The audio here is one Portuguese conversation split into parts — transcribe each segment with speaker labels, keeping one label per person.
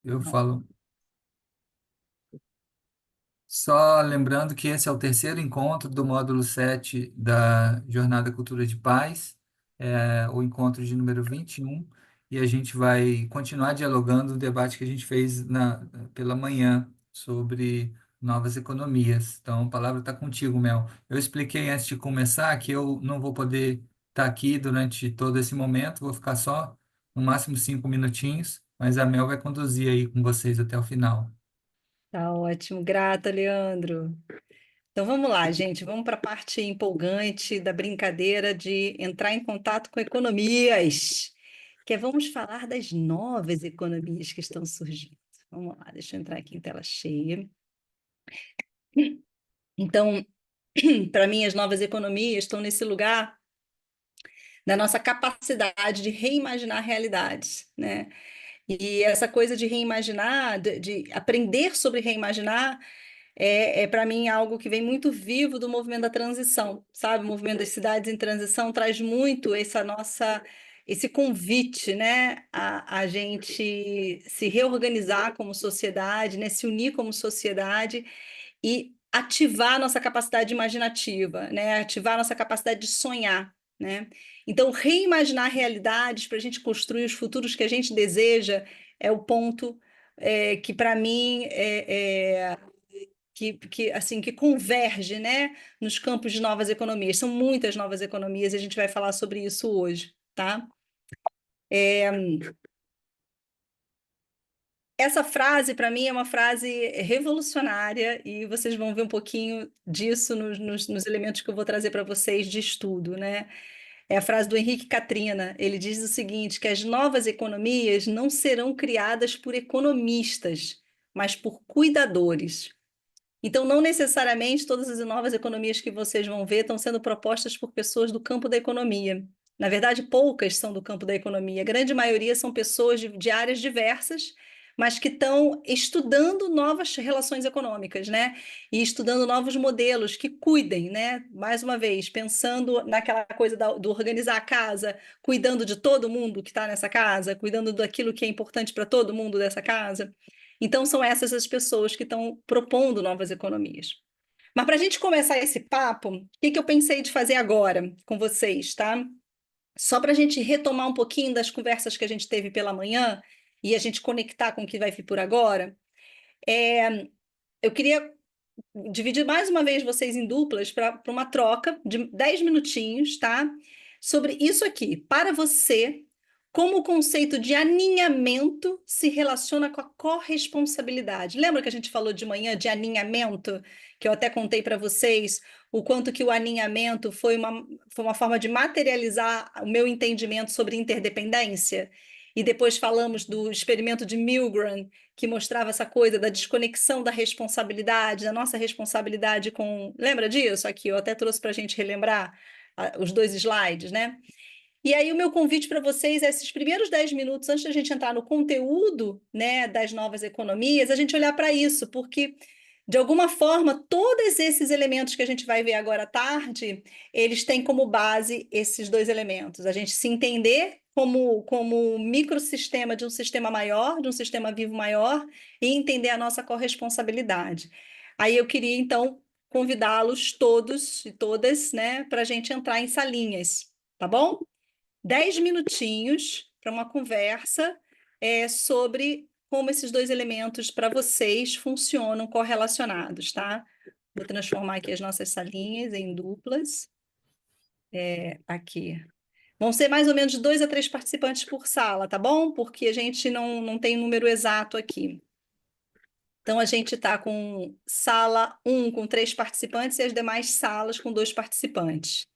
Speaker 1: Eu falo, só lembrando que esse é o terceiro encontro do módulo 7 da Jornada Cultura de Paz, o encontro de número 21, e a gente vai continuar dialogando o debate que a gente fez pela manhã sobre novas economias. Então, a palavra está contigo, Mel. Eu expliquei antes de começar que eu não vou poder estar aqui durante todo esse momento, vou ficar só no máximo 5 minutinhos, mas a Mel vai conduzir aí com vocês até o final.
Speaker 2: Tá ótimo, grata, Leandro. Então vamos lá, gente, vamos para a parte empolgante da brincadeira de entrar em contato com economias, que é vamos falar das novas economias que estão surgindo. Vamos lá, deixa eu entrar aqui em tela cheia. Então, para mim, as novas economias estão nesse lugar da nossa capacidade de reimaginar realidades, né? E essa coisa de reimaginar, de aprender sobre reimaginar, para mim algo que vem muito vivo do movimento da transição, sabe? O movimento das cidades em transição traz muito esse convite, né, a gente se reorganizar como sociedade, né, se unir como sociedade e ativar a nossa capacidade imaginativa, né, ativar a nossa capacidade de sonhar, né? Então, reimaginar realidades para a gente construir os futuros que a gente deseja é o ponto que, para mim, assim que converge, né, nos campos de novas economias. São muitas novas economias e a gente vai falar sobre isso hoje, tá? Essa frase, para mim, é uma frase revolucionária e vocês vão ver um pouquinho disso nos elementos que eu vou trazer para vocês de estudo, né? É a frase do Henrique Catrina. Ele diz o seguinte, que as novas economias não serão criadas por economistas, mas por cuidadores. Então, não necessariamente todas as novas economias que vocês vão ver estão sendo propostas por pessoas do campo da economia. Na verdade, poucas são do campo da economia. A grande maioria são pessoas de áreas diversas, mas que estão estudando novas relações econômicas, né? E estudando novos modelos que cuidem, né? Mais uma vez, pensando naquela coisa do organizar a casa, cuidando de todo mundo que está nessa casa, cuidando daquilo que é importante para todo mundo dessa casa. Então, são essas as pessoas que estão propondo novas economias. Mas para a gente começar esse papo, o que que eu pensei de fazer agora com vocês, tá? Só para a gente retomar um pouquinho das conversas que a gente teve pela manhã e a gente conectar com o que vai vir por agora, eu queria dividir mais uma vez vocês em duplas para uma troca de 10 minutinhos, tá? Sobre isso aqui. Para você, como o conceito de aninhamento se relaciona com a corresponsabilidade? Lembra que a gente falou de manhã de aninhamento? Que eu até contei para vocês o quanto que o aninhamento foi uma forma de materializar o meu entendimento sobre interdependência? E depois falamos do experimento de Milgram, que mostrava essa coisa da desconexão da responsabilidade, da nossa responsabilidade com. Lembra disso? Aqui, eu até trouxe para a gente relembrar os dois slides, né? E aí, o meu convite para vocês é esses primeiros 10 minutos, antes da gente entrar no conteúdo, né, das novas economias, a gente olhar para isso, porque, de alguma forma, todos esses elementos que a gente vai ver agora à tarde, eles têm como base esses dois elementos. A gente se entender como um microsistema de um sistema maior, de um sistema vivo maior, e entender a nossa corresponsabilidade. Aí eu queria, então, convidá-los todos e todas, né, para a gente entrar em salinhas, tá bom? 10 minutinhos para uma conversa sobre como esses dois elementos para vocês funcionam correlacionados, tá? Vou transformar aqui as nossas salinhas em duplas. Aqui. Vão ser mais ou menos de 2 a 3 participantes por sala, tá bom? Porque a gente não tem número exato aqui. Então, a gente está com sala um com 3 participantes e as demais salas com 2 participantes.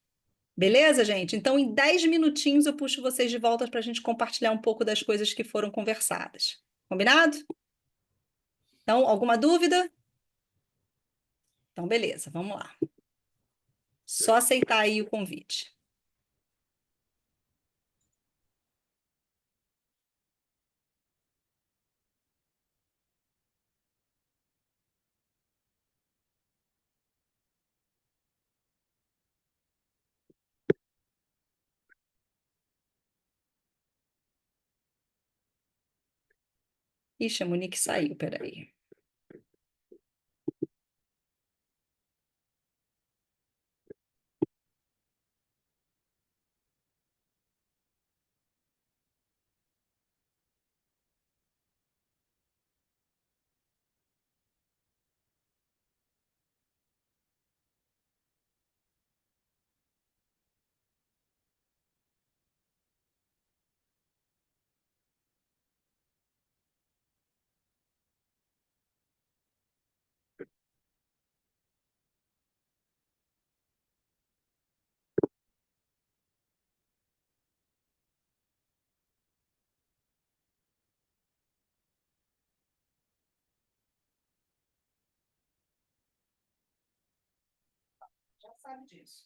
Speaker 2: Beleza, gente? Então, em 10 minutinhos eu puxo vocês de volta para a gente compartilhar um pouco das coisas que foram conversadas. Combinado? Então, alguma dúvida? Então, beleza, vamos lá. Só aceitar aí o convite. Ixi, a Monique saiu, peraí. Já sabe disso.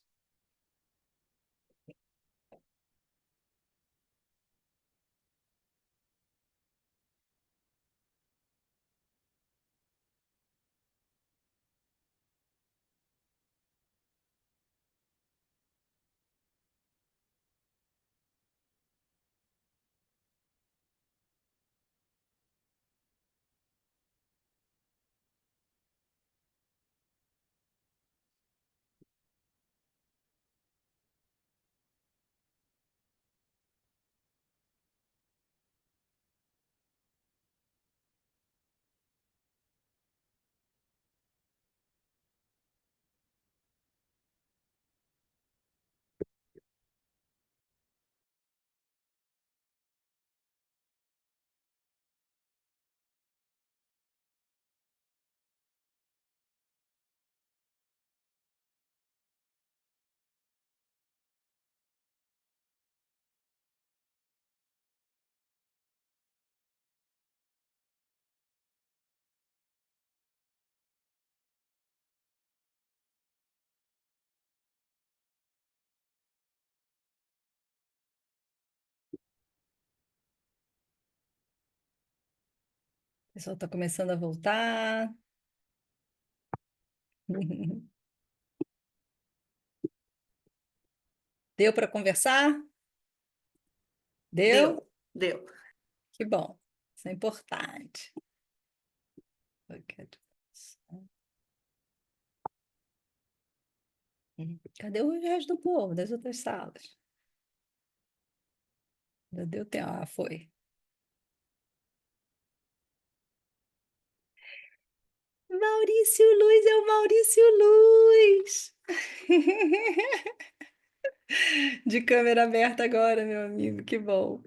Speaker 2: O pessoal está começando a voltar. Deu para conversar? Deu?
Speaker 3: Deu, deu.
Speaker 2: Que bom. Isso é importante. Cadê o resto do povo das outras salas? Já deu tempo. Ah, foi. Maurício Luz é o Maurício Luz! De câmera aberta agora, meu amigo. Que bom.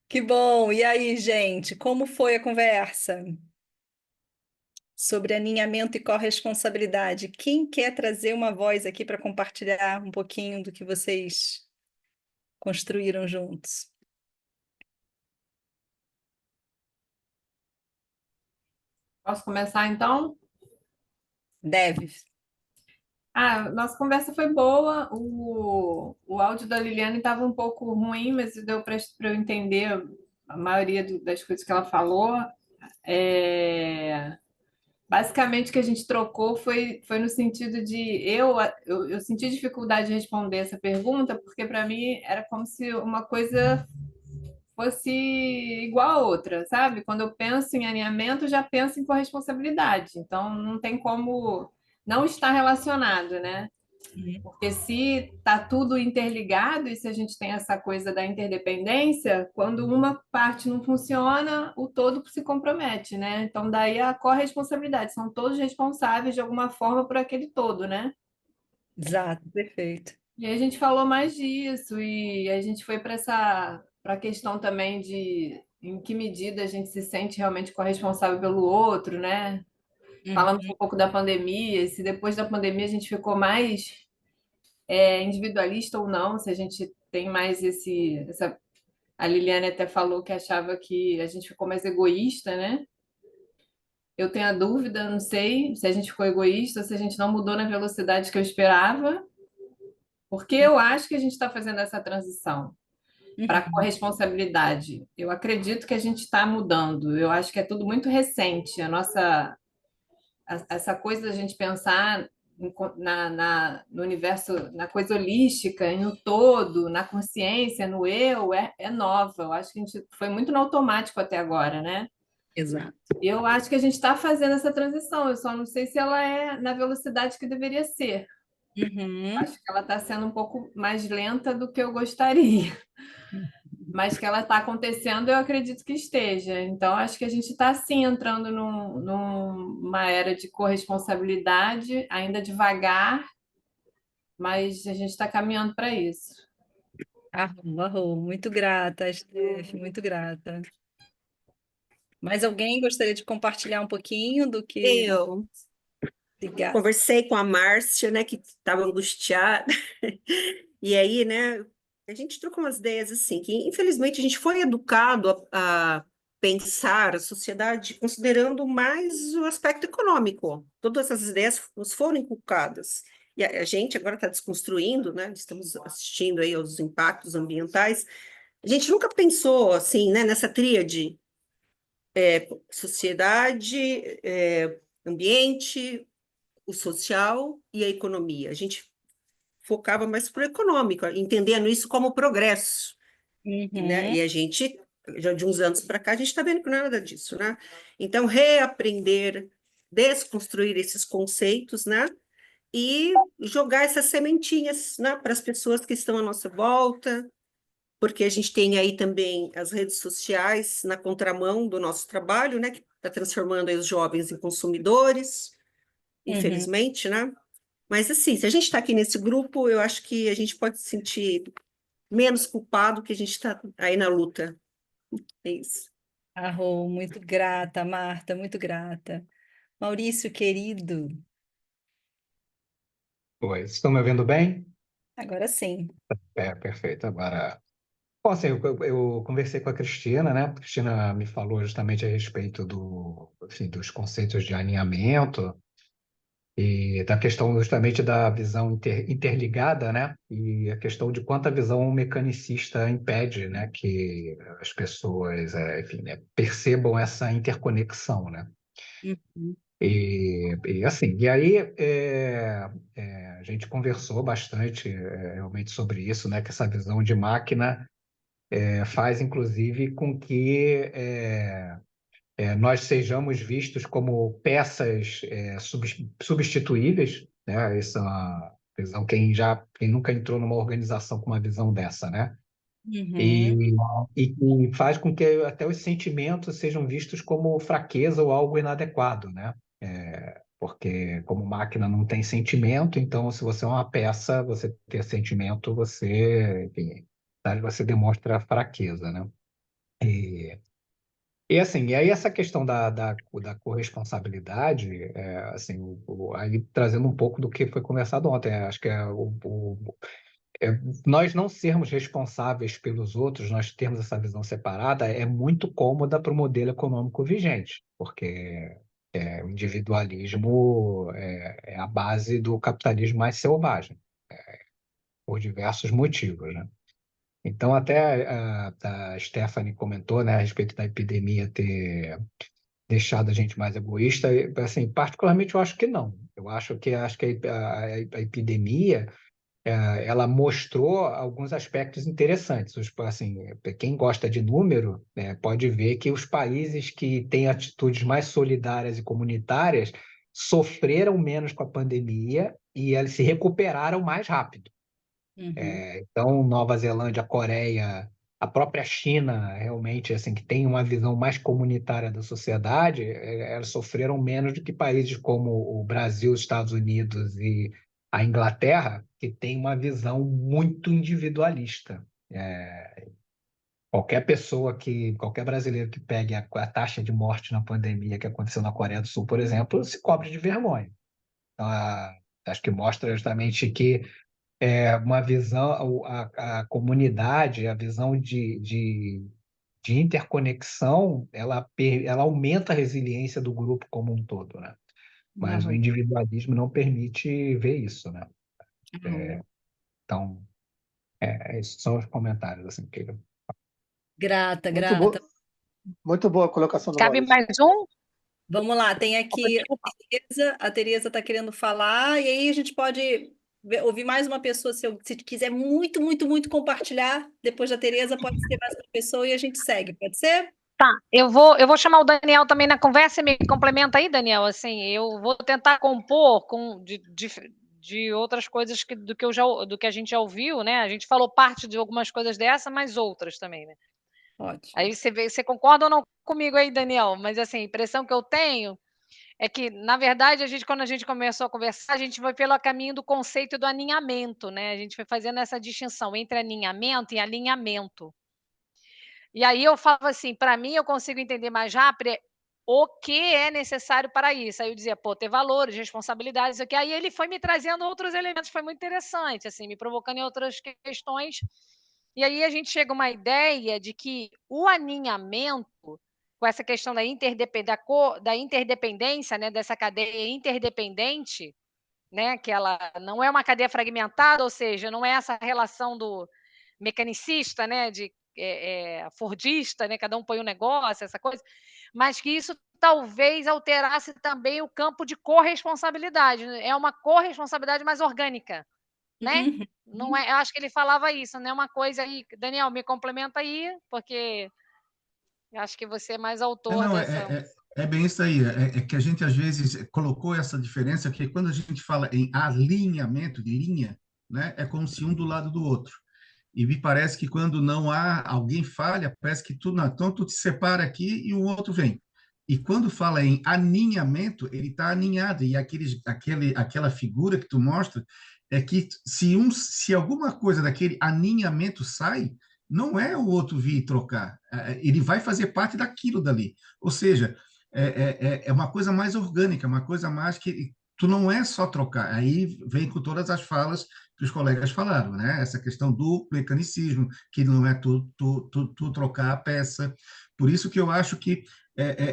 Speaker 2: Que bom. E aí, gente, como foi a conversa sobre alinhamento e corresponsabilidade? Quem quer trazer uma voz aqui para compartilhar um pouquinho do que vocês construíram juntos?
Speaker 3: Posso começar então?
Speaker 2: Deve.
Speaker 3: Nossa conversa foi boa. O áudio da Liliane estava um pouco ruim, mas deu para eu entender a maioria das coisas que ela falou. Basicamente, o que a gente trocou foi no sentido de eu senti dificuldade de responder essa pergunta, porque para mim era como se uma coisa fosse igual a outra, sabe? Quando eu penso em alinhamento, eu já penso em corresponsabilidade. Então, não tem como não estar relacionado, né?
Speaker 2: Uhum.
Speaker 3: Porque se está tudo interligado e se a gente tem essa coisa da interdependência, quando uma parte não funciona, o todo se compromete, né? Então, daí a corresponsabilidade, são todos responsáveis de alguma forma por aquele todo, né?
Speaker 2: Exato, perfeito.
Speaker 3: E aí a gente falou mais disso e a gente foi para a questão também de em que medida a gente se sente realmente corresponsável pelo outro, né? Falamos um
Speaker 2: Uhum.
Speaker 3: pouco da pandemia, e se depois da pandemia a gente ficou mais individualista ou não, se a gente tem mais a Liliane até falou que achava que a gente ficou mais egoísta, né? Eu tenho a dúvida, não sei se a gente ficou egoísta ou se a gente não mudou na velocidade que eu esperava, porque eu acho que a gente está fazendo essa transição para a
Speaker 2: Uhum.
Speaker 3: corresponsabilidade. Eu acredito que a gente está mudando. Eu acho que é tudo muito recente. Essa coisa da gente pensar no universo, na coisa holística, no todo, na consciência, no eu, é nova. Eu acho que a gente foi muito no automático até agora, né?
Speaker 2: Exato.
Speaker 3: Eu acho que a gente está fazendo essa transição, eu só não sei se ela é na velocidade que deveria ser.
Speaker 2: Uhum.
Speaker 3: Acho que ela está sendo um pouco mais lenta do que eu gostaria, mas que ela está acontecendo, eu acredito que esteja. Então, acho que a gente está sim entrando numa era de corresponsabilidade, ainda devagar, mas a gente está caminhando para isso.
Speaker 2: Arrou, arrou. Muito grata, Steph, muito grata. Mais alguém gostaria de compartilhar um pouquinho do que...
Speaker 4: Eu
Speaker 2: Obrigada.
Speaker 4: conversei com a Márcia, né, que estava angustiada, e aí, né, a gente trocou umas ideias assim, que infelizmente a gente foi educado a pensar a sociedade considerando mais o aspecto econômico. Todas essas ideias nos foram inculcadas. E a gente agora está desconstruindo, né, estamos assistindo aí aos impactos ambientais. A gente nunca pensou assim, né, nessa tríade, sociedade, ambiente, o social e a economia. A gente focava mais para o econômico, entendendo isso como progresso, né?
Speaker 2: Uhum.
Speaker 4: E a gente, já de uns anos para cá, a gente está vendo que não é nada disso, né? Então, reaprender, desconstruir esses conceitos, né? E jogar essas sementinhas, né, para as pessoas que estão à nossa volta, porque a gente tem aí também as redes sociais na contramão do nosso trabalho, né? Que está transformando aí os jovens em consumidores,
Speaker 2: Uhum.
Speaker 4: infelizmente, né? Mas, assim, se a gente está aqui nesse grupo, eu acho que a gente pode se sentir menos culpado que a gente está aí na luta. É isso.
Speaker 2: Arrou, muito grata, Marta, muito grata. Maurício, querido,
Speaker 5: Oi, estão me ouvindo bem?
Speaker 2: agora sim.
Speaker 5: Perfeito. Agora, bom, assim, eu conversei com a Cristina, né? A Cristina me falou justamente a respeito enfim, dos conceitos de alinhamento e da questão justamente da visão interligada, né? E a questão de quanto a visão mecanicista impede, né, que as pessoas, enfim, né, percebam essa interconexão, né?
Speaker 2: Uhum.
Speaker 5: E assim, e aí a gente conversou bastante realmente sobre isso, né? Que essa visão de máquina faz, inclusive, com que nós sejamos vistos como peças substituíveis, né? Essa é uma visão, quem nunca entrou numa organização com uma visão dessa, né?
Speaker 2: Uhum.
Speaker 5: E, e faz com que até os sentimentos sejam vistos como fraqueza ou algo inadequado, né? Porque como máquina não tem sentimento, então se você é uma peça, você ter sentimento, enfim, você demonstra fraqueza, né? E, e assim, e aí essa questão da corresponsabilidade, assim, aí trazendo um pouco do que foi conversado ontem, acho que nós não sermos responsáveis pelos outros, nós termos essa visão separada, é muito cômoda para o modelo econômico vigente, porque o individualismo é a base do capitalismo mais selvagem, por diversos motivos, né? Então, até a Stephanie comentou, né, a respeito da epidemia ter deixado a gente mais egoísta. Assim, particularmente, eu acho que não. Acho que a epidemia ela mostrou alguns aspectos interessantes. Assim, quem gosta de número, né, pode ver que os países que têm atitudes mais solidárias e comunitárias sofreram menos com a pandemia e eles se recuperaram mais rápido.
Speaker 2: Uhum.
Speaker 5: Então, Nova Zelândia, Coreia, a própria China, realmente, assim, que tem uma visão mais comunitária da sociedade, elas sofreram menos do que países como o Brasil, os Estados Unidos e a Inglaterra, que tem uma visão muito individualista. Qualquer brasileiro que pegue a taxa de morte na pandemia que aconteceu na Coreia do Sul, por exemplo, se cobre de vergonha. Então, acho que mostra justamente que uma visão, a comunidade, a visão de interconexão, ela aumenta a resiliência do grupo como um todo, né? Mas o
Speaker 2: Arrou,
Speaker 5: individualismo não permite ver isso, né?
Speaker 2: arrou.
Speaker 5: Então, esses são os comentários, assim,
Speaker 2: Grata,
Speaker 6: Muito boa,
Speaker 2: grata.
Speaker 6: muito boa a colocação do
Speaker 7: Cabe
Speaker 6: Maurício.
Speaker 7: mais um?
Speaker 2: Vamos lá, tem aqui
Speaker 7: Desculpa.
Speaker 2: a Tereza está querendo falar, e aí a gente pode ouvir mais uma pessoa, se quiser muito, muito, muito compartilhar, depois da Tereza pode ser mais uma pessoa e a gente segue, pode ser?
Speaker 7: Tá, eu vou chamar o Daniel também na conversa e me complementa aí, Daniel. Assim, eu vou tentar compor de outras coisas do que a gente já ouviu, né? A gente falou parte de algumas coisas dessa, mas outras também, né?
Speaker 2: Ótimo.
Speaker 7: Aí você concorda ou não comigo aí, Daniel? Mas assim, a impressão que eu tenho é que, na verdade, quando a gente começou a conversar, a gente foi pelo caminho do conceito do aninhamento, né? A gente foi fazendo essa distinção entre aninhamento e alinhamento. E aí eu falo assim, para mim eu consigo entender mais rápido o que é necessário para isso. Aí eu dizia, pô, ter valores, responsabilidades, o que. Aí ele foi me trazendo outros elementos, foi muito interessante, assim, me provocando em outras questões. E aí a gente chega a uma ideia de que o aninhamento, com essa questão da interdependência, né, dessa cadeia interdependente, né, que ela não é uma cadeia fragmentada, ou seja, não é essa relação do mecanicista, né, de fordista, né, cada um põe um negócio, essa coisa, mas que isso talvez alterasse também o campo de corresponsabilidade, né, é uma corresponsabilidade mais orgânica, né?
Speaker 2: Uhum.
Speaker 7: Não é, eu acho que ele falava isso, né? Uma coisa aí, Daniel, me complementa aí, porque eu acho que você é mais autor
Speaker 8: Não,
Speaker 7: dessa.
Speaker 8: é bem isso aí. É que a gente, às vezes, colocou essa diferença, que quando a gente fala em alinhamento de linha, né, é como se um do lado do outro. E me parece que quando não há alguém falha, parece que tu, não, então tu te separa aqui e o outro vem. E quando fala em aninhamento, ele está aninhado. E aquela figura que tu mostra é que se alguma coisa daquele aninhamento sai, não é o outro vir trocar. Ele vai fazer parte daquilo dali. Ou seja, é uma coisa mais orgânica, uma coisa mais que tu não é só trocar. Aí vem com todas as falas que os colegas falaram, né? Essa questão do mecanicismo, que não é tu trocar a peça. Por isso que eu acho que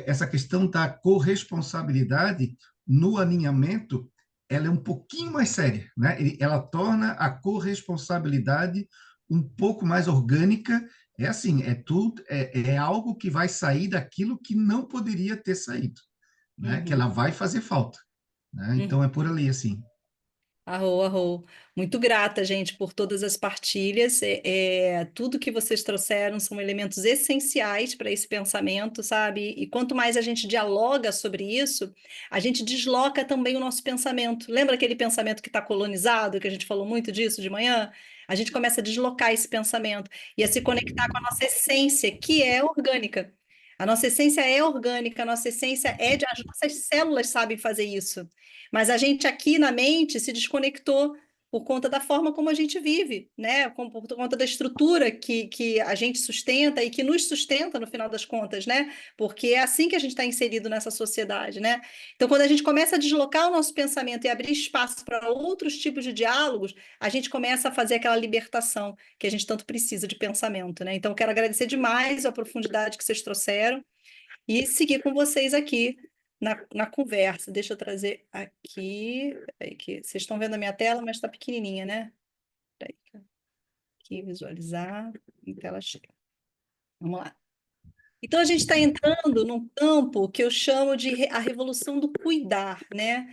Speaker 8: essa questão da corresponsabilidade no alinhamento, ela é um pouquinho mais séria, né? Ela torna a corresponsabilidade um pouco mais orgânica. É assim, é algo que vai sair daquilo que não poderia ter saído, né? Que
Speaker 2: Uhum.
Speaker 8: ela vai fazer falta, né? Então é por ali assim.
Speaker 2: Arro, arro. Muito grata, gente, por todas as partilhas. Tudo que vocês trouxeram são elementos essenciais para esse pensamento, sabe? E quanto mais a gente dialoga sobre isso, a gente desloca também o nosso pensamento. Lembra aquele pensamento que está colonizado, que a gente falou muito disso de manhã? A gente começa a deslocar esse pensamento e a se conectar com a nossa essência, que é orgânica. A nossa essência é orgânica, a nossa essência as nossas células sabem fazer isso. Mas a gente aqui na mente se desconectou por conta da forma como a gente vive, né? Por conta da estrutura que a gente sustenta e que nos sustenta no final das contas, né? Porque é assim que a gente está inserido nessa sociedade, né? Então, quando a gente começa a deslocar o nosso pensamento e abrir espaço para outros tipos de diálogos, a gente começa a fazer aquela libertação que a gente tanto precisa de pensamento, né? Então, quero agradecer demais a profundidade que vocês trouxeram e seguir com vocês aqui na conversa. Deixa eu trazer aqui. Peraí, que vocês estão vendo a minha tela, mas está pequenininha, né? Peraí, aqui, visualizar, em tela cheia. Vamos lá. Então, a gente está entrando num campo que eu chamo de a revolução do cuidar, né?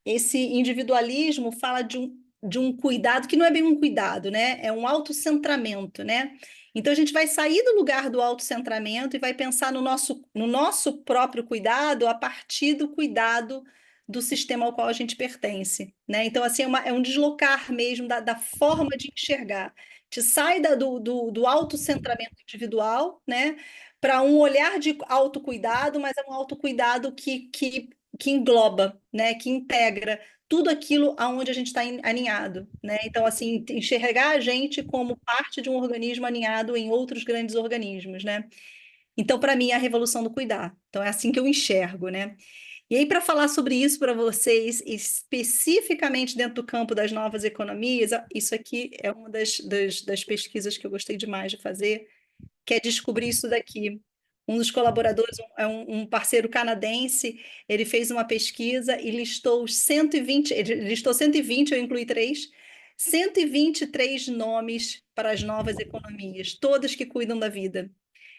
Speaker 2: Esse individualismo fala de um cuidado que não é bem um cuidado, né? É um autocentramento, né? Então, a gente vai sair do lugar do autocentramento e vai pensar no nosso próprio cuidado a partir do cuidado do sistema ao qual a gente pertence, né? Então, assim, é um deslocar mesmo da forma de enxergar. Te sai do autocentramento individual, né, para um olhar de autocuidado, mas é um autocuidado que engloba, né, que integra tudo aquilo aonde a gente está aninhado, né? Então, assim, enxergar a gente como parte de um organismo aninhado em outros grandes organismos, né? Então, para mim, é a revolução do cuidar. Então, é assim que eu enxergo, né? E aí, para falar sobre isso para vocês, especificamente dentro do campo das novas economias, isso aqui é uma das pesquisas que eu gostei demais de fazer, que é descobrir isso daqui. Um dos colaboradores é um parceiro canadense, ele fez uma pesquisa e listou os 120, ele listou 120, eu incluí três, 123 nomes para as novas economias, todas que cuidam da vida.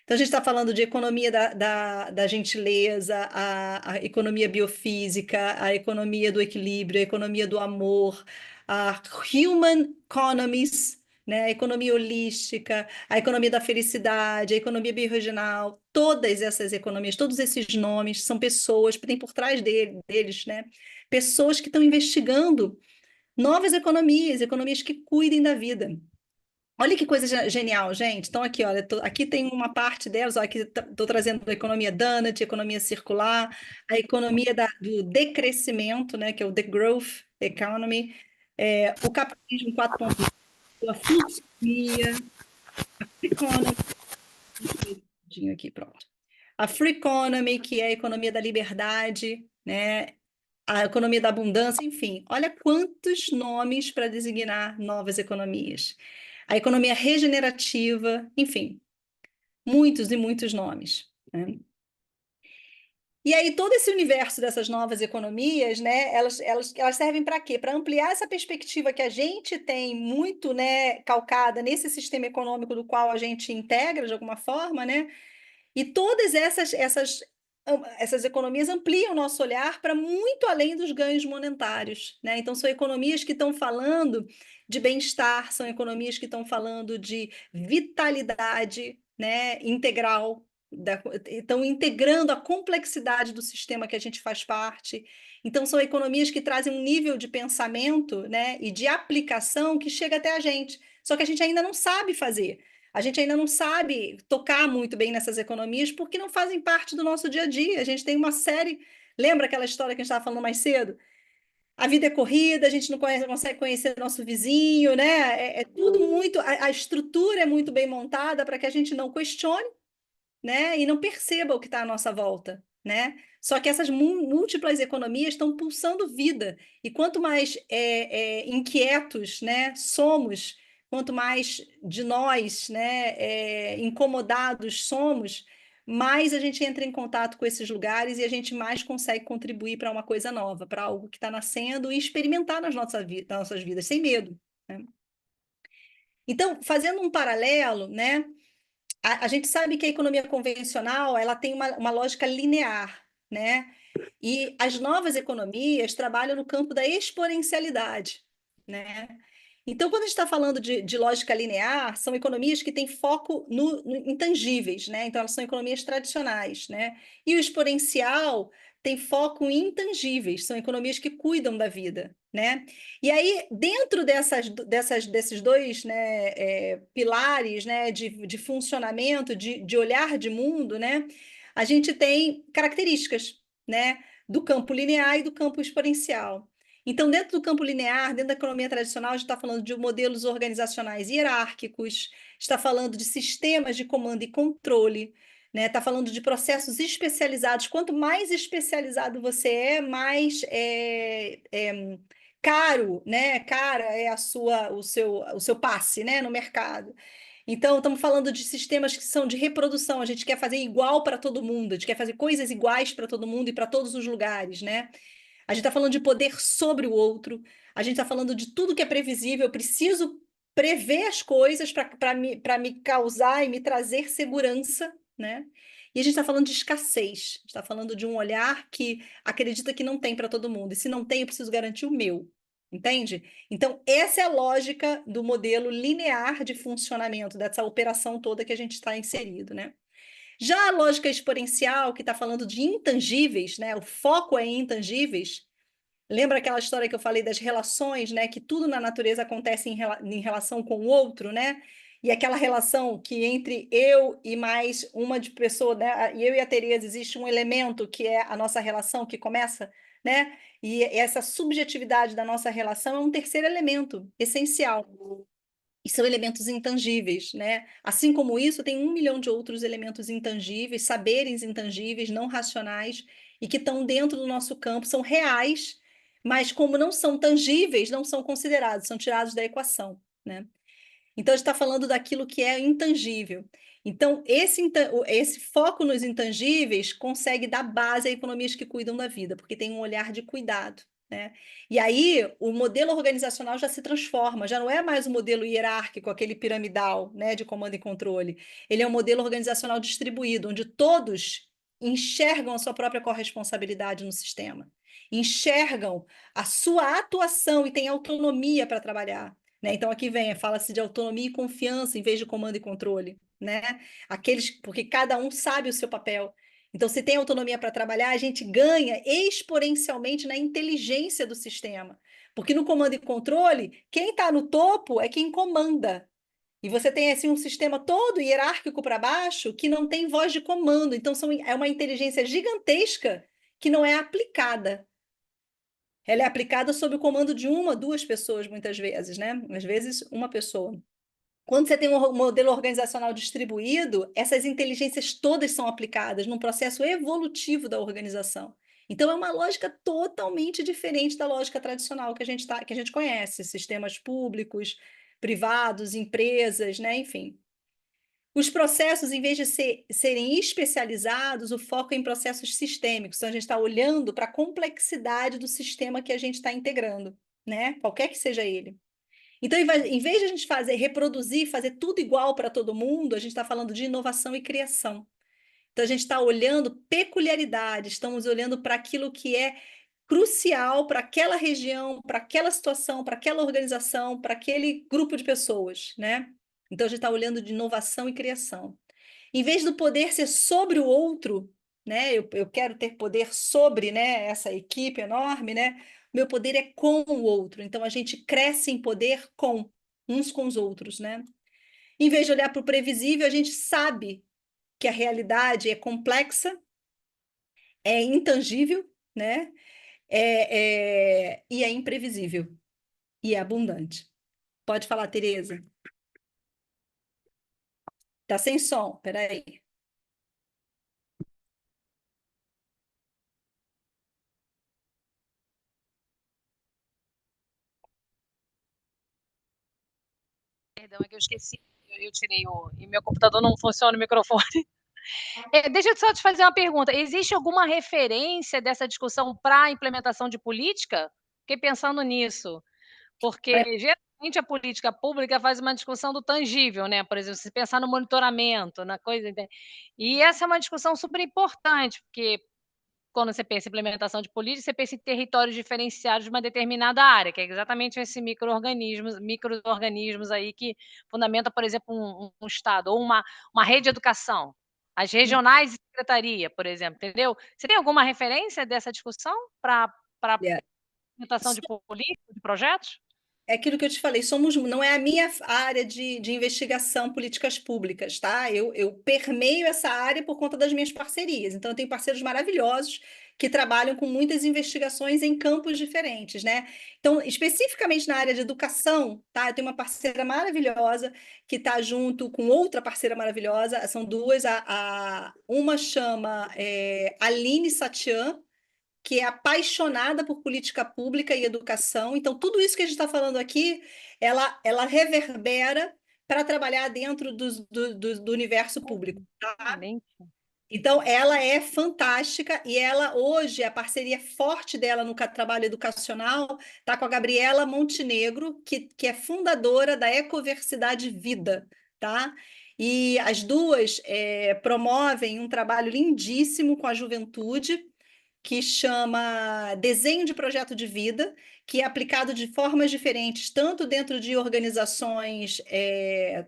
Speaker 2: Então, a gente está falando de economia da gentileza, a economia biofísica, a economia do equilíbrio, a economia do amor, a human economies, né? A economia holística, a economia da felicidade, a economia biorregional, todas essas economias, todos esses nomes são pessoas, tem por trás deles, né? Pessoas que estão investigando novas economias, economias que cuidem da vida. Olha que coisa genial, gente. Então, aqui, olha, aqui tem uma parte delas, ó, aqui estou trazendo a economia Donut, economia circular, a economia do decrescimento, né, que é o The Growth Economy, o capitalismo 4.0, a fluxonomia, a free economy, aqui, pronto. A free economy, que é a economia da liberdade, né, a economia da abundância, enfim, olha quantos nomes para designar novas economias. A economia regenerativa, enfim, muitos e muitos nomes, né? E aí, todo esse universo dessas novas economias, né, elas servem para quê? Para ampliar essa perspectiva que a gente tem muito, né, calcada nesse sistema econômico do qual a gente integra de alguma forma, né? E todas essas economias ampliam o nosso olhar para muito além dos ganhos monetários, né? Então, são economias que estão falando de bem-estar, são economias que estão falando de vitalidade, né, integral, estão integrando a complexidade do sistema que a gente faz parte. Então, são economias que trazem um nível de pensamento, né, e de aplicação que chega até a gente, só que a gente ainda não sabe fazer. A gente ainda não sabe tocar muito bem nessas economias porque não fazem parte do nosso dia a dia. A gente tem uma série. Lembra aquela história que a gente estava falando mais cedo? A vida é corrida, a gente não consegue conhecer nosso vizinho, né? É tudo muito. A estrutura é muito bem montada para que a gente não questione, né? E não perceba o que está à nossa volta, né? Só que essas múltiplas economias estão pulsando vida. E quanto mais inquietos, né, somos, quanto mais de nós, né, incomodados somos, mais a gente entra em contato com esses lugares e a gente mais consegue contribuir para uma coisa nova, para algo que está nascendo e experimentar nas nossas vidas, sem medo, né? Então, fazendo um paralelo, né? A gente sabe que a economia convencional ela tem uma lógica linear, né? E as novas economias trabalham no campo da exponencialidade, né? Então, quando a gente está falando de lógica linear, são economias que têm foco no intangíveis, né? Então, elas são economias tradicionais, né? E o exponencial tem foco em intangíveis, são economias que cuidam da vida, né? E aí, dentro desses dois, né, pilares, né, de funcionamento, de olhar de mundo, né, a gente tem características, né, do campo linear e do campo exponencial. Então, dentro do campo linear, dentro da economia tradicional, a gente está falando de modelos organizacionais hierárquicos, está falando de sistemas de comando e controle, né? Está falando de processos especializados. Quanto mais especializado você mais caro, né? Cara é o seu passe, né? No mercado. Então, estamos falando de sistemas que são de reprodução. A gente quer fazer igual para todo mundo, a gente quer fazer coisas iguais para todo mundo e para todos os lugares, né? A gente está falando de poder sobre o outro, a gente está falando de tudo que é previsível. Eu preciso prever as coisas para me causar e me trazer segurança, né? E a gente está falando de escassez, a gente está falando de um olhar que acredita que não tem para todo mundo. E se não tem, eu preciso garantir o meu. Entende? Então, essa é a lógica do modelo linear de funcionamento, dessa operação toda que a gente está inserido, né? Já a lógica exponencial, que está falando de intangíveis, né? O foco é em intangíveis. Lembra aquela história que eu falei das relações, né? Que tudo na natureza acontece em relação com o outro, né? E aquela relação que entre eu e mais uma de pessoa, né? E eu e a Tereza, existe um elemento que é a nossa relação que começa, né? E essa subjetividade da nossa relação é um terceiro elemento essencial. E são elementos intangíveis, né? Assim como isso, tem 1 milhão de outros elementos intangíveis, saberes intangíveis, não racionais, e que estão dentro do nosso campo, são reais, mas como não são tangíveis, não são considerados, são tirados da equação, né? Então, a gente está falando daquilo que é intangível. Então, esse foco nos intangíveis consegue dar base a economias que cuidam da vida, porque tem um olhar de cuidado, né? E aí, o modelo organizacional já se transforma, já não é mais o modelo hierárquico, aquele piramidal, né, de comando e controle. Ele é um modelo organizacional distribuído, onde todos enxergam a sua própria corresponsabilidade no sistema, enxergam a sua atuação e têm autonomia para trabalhar. né? Então aqui vem, fala-se de autonomia e confiança em vez de comando e controle, né? Porque cada um sabe o seu papel. Então, se tem autonomia para trabalhar, a gente ganha exponencialmente na inteligência do sistema. Porque no comando e controle, quem está no topo é quem comanda. E você tem assim um sistema todo hierárquico para baixo que não tem voz de comando. Então, é uma inteligência gigantesca que não é aplicada. Ela é aplicada sob o comando de uma, duas pessoas, muitas vezes, né? Às vezes, uma pessoa. Quando você tem um modelo organizacional distribuído, essas inteligências todas são aplicadas num processo evolutivo da organização. Então, é uma lógica totalmente diferente da lógica tradicional que a gente conhece, sistemas públicos, privados, empresas, né? Enfim. Os processos, em vez de serem especializados, o foco é em processos sistêmicos. Então, a gente está olhando para a complexidade do sistema que a gente está integrando, né? Qualquer que seja ele. Então, em vez de a gente reproduzir, fazer tudo igual para todo mundo, a gente está falando de inovação e criação. Então, a gente está olhando peculiaridades, estamos olhando para aquilo que é crucial para aquela região, para aquela situação, para aquela organização, para aquele grupo de pessoas, né? Então, a gente está olhando de inovação e criação. Em vez do poder ser sobre o outro, né? Eu quero ter poder sobre, né, essa equipe enorme, né? Meu poder é com o outro. Então, a gente cresce em poder com uns com os outros, né? Em vez de olhar para o previsível, a gente sabe que a realidade é complexa, é intangível, né? E é imprevisível e é abundante. Pode falar, Tereza. Tá sem som, peraí.
Speaker 7: Perdão, é que eu esqueci. Eu tirei e meu computador não funciona o microfone. Deixa eu só te fazer uma pergunta. Existe alguma referência dessa discussão para a implementação de política? Fiquei pensando nisso, porque geralmente a política pública faz uma discussão do tangível, né? Por exemplo, se pensar no monitoramento, na coisa. E essa é uma discussão super importante, porque quando você pensa em implementação de política, você pensa em territórios diferenciados de uma determinada área, que é exatamente esse micro-organismos aí que fundamenta, por exemplo, um estado, ou uma rede de educação. As regionais de secretaria, por exemplo, entendeu? Você tem alguma referência dessa discussão para
Speaker 2: É,
Speaker 7: implementação de política, de projetos?
Speaker 2: É aquilo que eu te falei, não é a minha área de investigação políticas públicas, tá? Eu permeio essa área por conta das minhas parcerias. Então, eu tenho parceiros maravilhosos que trabalham com muitas investigações em campos diferentes, né? Então, especificamente na área de educação, tá? Eu tenho uma parceira maravilhosa que está junto com outra parceira maravilhosa, são duas, uma chama Aline Satyan, que é apaixonada por política pública e educação. Então, tudo isso que a gente está falando aqui, ela reverbera para trabalhar dentro do universo público, tá?
Speaker 7: Excelente.
Speaker 2: Então, ela é fantástica e ela, hoje, a parceria forte dela no trabalho educacional está com a Gabriela Montenegro, que é fundadora da Ecoversidade Vida, tá? E as duas promovem um trabalho lindíssimo com a juventude, que chama Desenho de Projeto de Vida, que é aplicado de formas diferentes, tanto dentro de organizações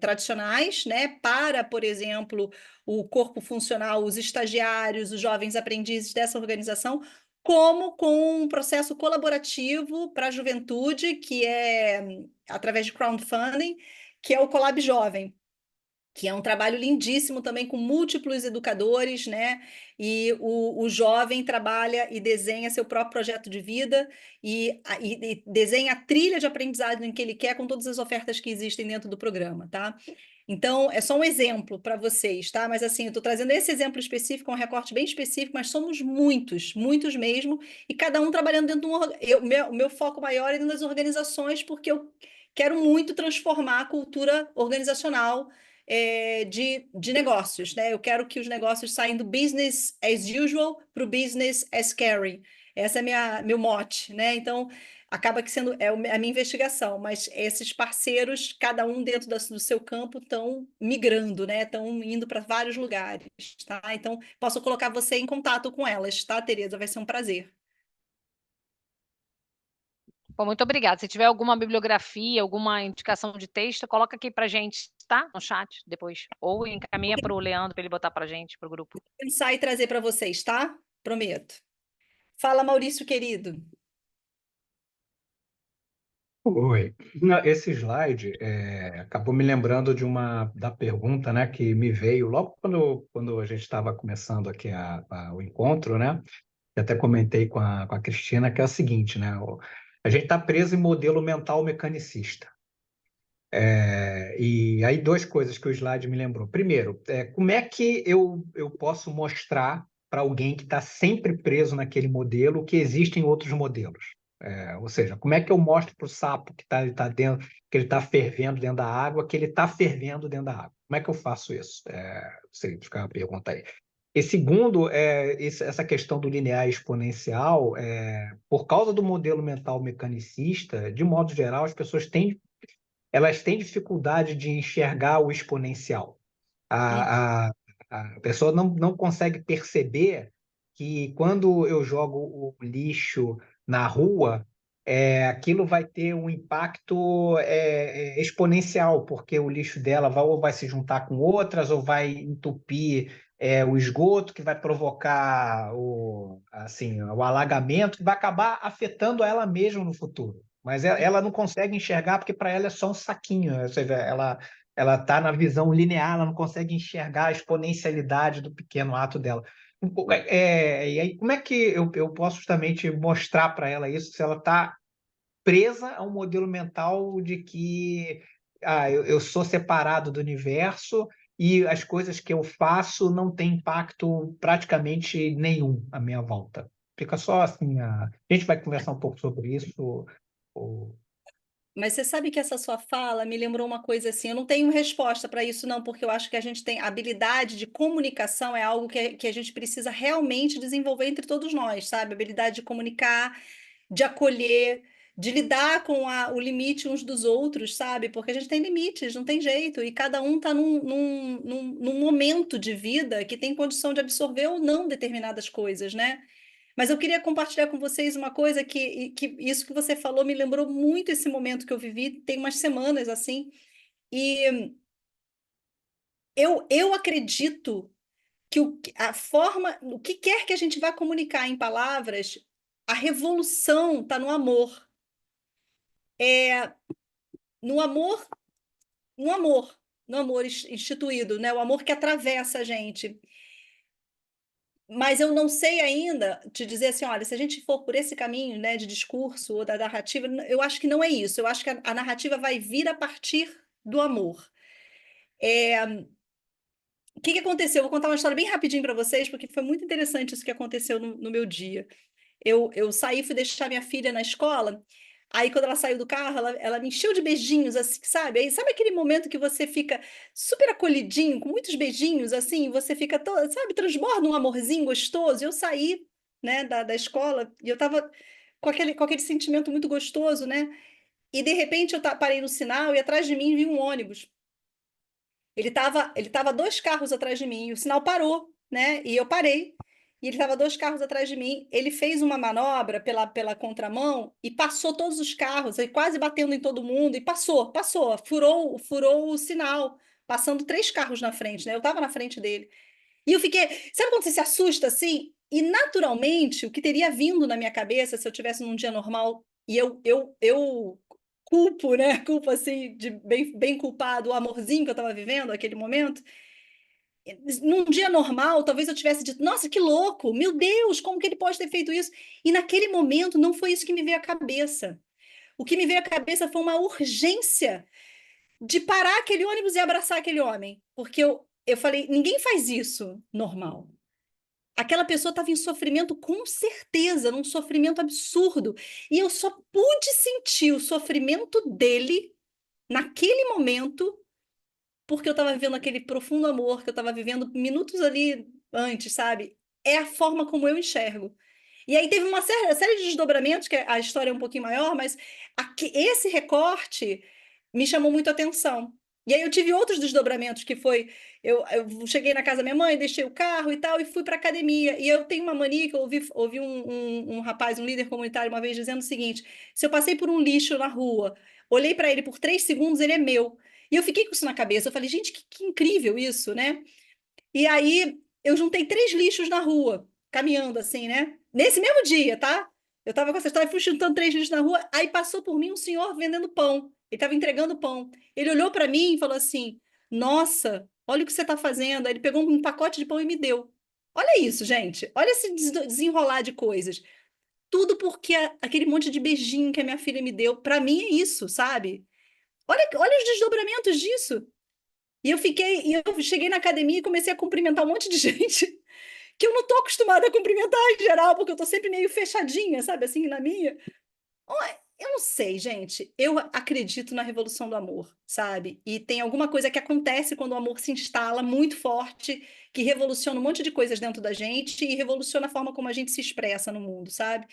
Speaker 2: tradicionais, né, para, por exemplo, o corpo funcional, os estagiários, os jovens aprendizes dessa organização, como com um processo colaborativo para a juventude, que é através de crowdfunding, que é o Colab Jovem, que é um trabalho lindíssimo também com múltiplos educadores, né? E o jovem trabalha e desenha seu próprio projeto de vida e desenha a trilha de aprendizagem que ele quer com todas as ofertas que existem dentro do programa, tá? Então, é só um exemplo para vocês, tá? Mas assim, eu estou trazendo esse exemplo específico, um recorte bem específico, mas somos muitos, muitos mesmo, e cada um trabalhando dentro de o meu foco maior é dentro das organizações, porque eu quero muito transformar a cultura organizacional de negócios, né? Eu quero que os negócios saiam do business as usual para o business as caring. Essa é meu mote, né? Então, acaba que sendo a minha investigação, mas esses parceiros, cada um dentro do seu campo, estão migrando, né? Estão indo para vários lugares, tá? Então, posso colocar você em contato com elas, tá, Tereza? Vai ser um prazer.
Speaker 7: Bom, muito obrigada. Se tiver alguma bibliografia, alguma indicação de texto, coloca aqui pra gente, tá? No chat depois. Ou encaminha para o Leandro para ele botar pra gente, pro grupo.
Speaker 2: Pensar e trazer para vocês, tá? Prometo. Fala, Maurício querido.
Speaker 5: Oi. Não, esse slide acabou me lembrando da pergunta, né, que me veio logo quando a gente estava começando aqui o encontro, né? Eu até comentei com a Cristina, que é o seguinte, né? A gente está preso em modelo mental mecanicista. E aí, duas coisas que o slide me lembrou. Primeiro, como é que eu posso mostrar para alguém que está sempre preso naquele modelo que existem outros modelos? Ou seja, como é que eu mostro para o sapo ele tá dentro, que ele está fervendo dentro da água, que ele está fervendo dentro da água? Como é que eu faço isso? Sei, fica uma pergunta aí. E segundo, essa questão do linear exponencial, por causa do modelo mental mecanicista, de modo geral, as pessoas elas têm dificuldade de enxergar o exponencial. A, a, a pessoa não consegue perceber que quando eu jogo o lixo na rua, aquilo vai ter um impacto exponencial, porque o lixo dela ou vai se juntar com outras, ou vai entupir o esgoto, que vai provocar o alagamento, que vai acabar afetando ela mesma no futuro. Mas ela não consegue enxergar, porque para ela é só um saquinho, ou seja, ela está na visão linear, ela não consegue enxergar a exponencialidade do pequeno ato dela. E aí, como é que eu posso justamente mostrar para ela isso, se ela está presa a um modelo mental de que eu sou separado do universo e as coisas que eu faço não têm impacto praticamente nenhum à minha volta? Fica só assim, a gente vai conversar um pouco sobre isso.
Speaker 2: Mas você sabe que essa sua fala me lembrou uma coisa assim. Eu não tenho resposta para isso, não, porque eu acho que a gente tem habilidade de comunicação, é algo que a gente precisa realmente desenvolver entre todos nós, sabe? Habilidade de comunicar, de acolher, de lidar com o limite uns dos outros, sabe? Porque a gente tem limites, não tem jeito, e cada um está num momento de vida que tem condição de absorver ou não determinadas coisas, né? Mas eu queria compartilhar com vocês uma coisa que isso que você falou me lembrou muito esse momento que eu vivi, tem umas semanas assim, e eu acredito que a forma, o que quer que a gente vá comunicar em palavras, a revolução está no amor. No amor, no amor, no amor instituído, né? O amor que atravessa a gente. Mas eu não sei ainda te dizer assim, olha, se a gente for por esse caminho, né, de discurso ou da narrativa, eu acho que não é isso. Eu acho que a narrativa vai vir a partir do amor. O que aconteceu? Eu vou contar uma história bem rapidinho para vocês, porque foi muito interessante isso que aconteceu no meu dia. Eu saí, fui deixar minha filha na escola. Aí, quando ela saiu do carro, ela me encheu de beijinhos, assim, sabe? Aí, sabe aquele momento que você fica super acolhidinho, com muitos beijinhos, assim, e você fica, sabe, transborda um amorzinho gostoso. E eu saí, né, da escola, e eu tava com aquele sentimento muito gostoso, né? E, de repente, parei no sinal e atrás de mim vi um ônibus. Ele tava 2 carros atrás de mim, e o sinal parou, né? E eu parei. E ele estava 2 carros atrás de mim. Ele fez uma manobra pela contramão e passou todos os carros, aí quase batendo em todo mundo, e passou, furou o sinal, passando 3 carros na frente, né? Eu estava na frente dele. E eu fiquei. Sabe quando você se assusta assim? E naturalmente, o que teria vindo na minha cabeça se eu tivesse num dia normal e eu culpo, né? Culpo assim, de bem culpado o amorzinho que eu estava vivendo naquele momento. Num dia normal, talvez eu tivesse dito, nossa, que louco, meu Deus, como que ele pode ter feito isso? E naquele momento não foi isso que me veio à cabeça. O que me veio à cabeça foi uma urgência de parar aquele ônibus e abraçar aquele homem. Porque eu falei, ninguém faz isso normal. Aquela pessoa estava em sofrimento com certeza, num sofrimento absurdo. E eu só pude sentir o sofrimento dele naquele momento porque eu estava vivendo aquele profundo amor que eu estava vivendo minutos ali antes, sabe? É a forma como eu enxergo. E aí teve uma série de desdobramentos, que a história é um pouquinho maior, mas esse recorte me chamou muito a atenção. E aí eu tive outros desdobramentos, que foi, eu cheguei na casa da minha mãe, deixei o carro e tal, e fui para academia. E eu tenho uma mania que eu ouvi um rapaz, um líder comunitário, uma vez dizendo o seguinte: se eu passei por um lixo na rua, olhei para ele por 3 segundos, ele é meu. E eu fiquei com isso na cabeça. Eu falei, gente, que incrível isso, né? E aí eu juntei 3 lixos na rua, caminhando assim, né? Nesse mesmo dia, tá? Eu tava com essa história, fui juntando 3 lixos na rua, aí passou por mim um senhor vendendo pão. Ele estava entregando pão. Ele olhou para mim e falou assim: Nossa, olha o que você está fazendo. Aí ele pegou um pacote de pão e me deu. Olha isso, gente. Olha esse desenrolar de coisas. Tudo porque aquele monte de beijinho que a minha filha me deu, para mim é isso, sabe? Olha os desdobramentos disso. E eu cheguei na academia e comecei a cumprimentar um monte de gente que eu não tô acostumada a cumprimentar em geral, porque eu tô sempre meio fechadinha, sabe, assim, na minha. Eu não sei, gente. Eu acredito na revolução do amor, sabe? E tem alguma coisa que acontece quando o amor se instala muito forte, que revoluciona um monte de coisas dentro da gente e revoluciona a forma como a gente se expressa no mundo, sabe?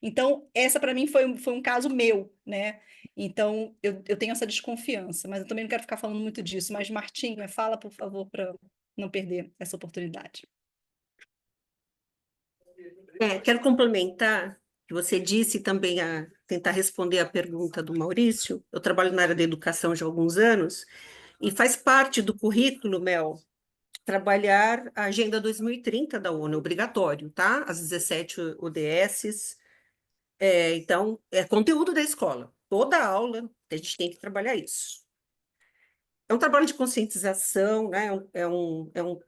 Speaker 2: Então, essa para mim foi um caso meu, né? Então, eu tenho essa desconfiança, mas eu também não quero ficar falando muito disso. Mas, Martinha, fala, por favor, para não perder essa oportunidade.
Speaker 4: Quero complementar que você disse também a tentar responder a pergunta do Maurício. Eu trabalho na área da educação já há alguns anos e faz parte do currículo, Mel, trabalhar a Agenda 2030 da ONU, é obrigatório, tá? As 17 ODSs. Então, é conteúdo da escola. Toda aula a gente tem que trabalhar isso. É um trabalho de conscientização, né?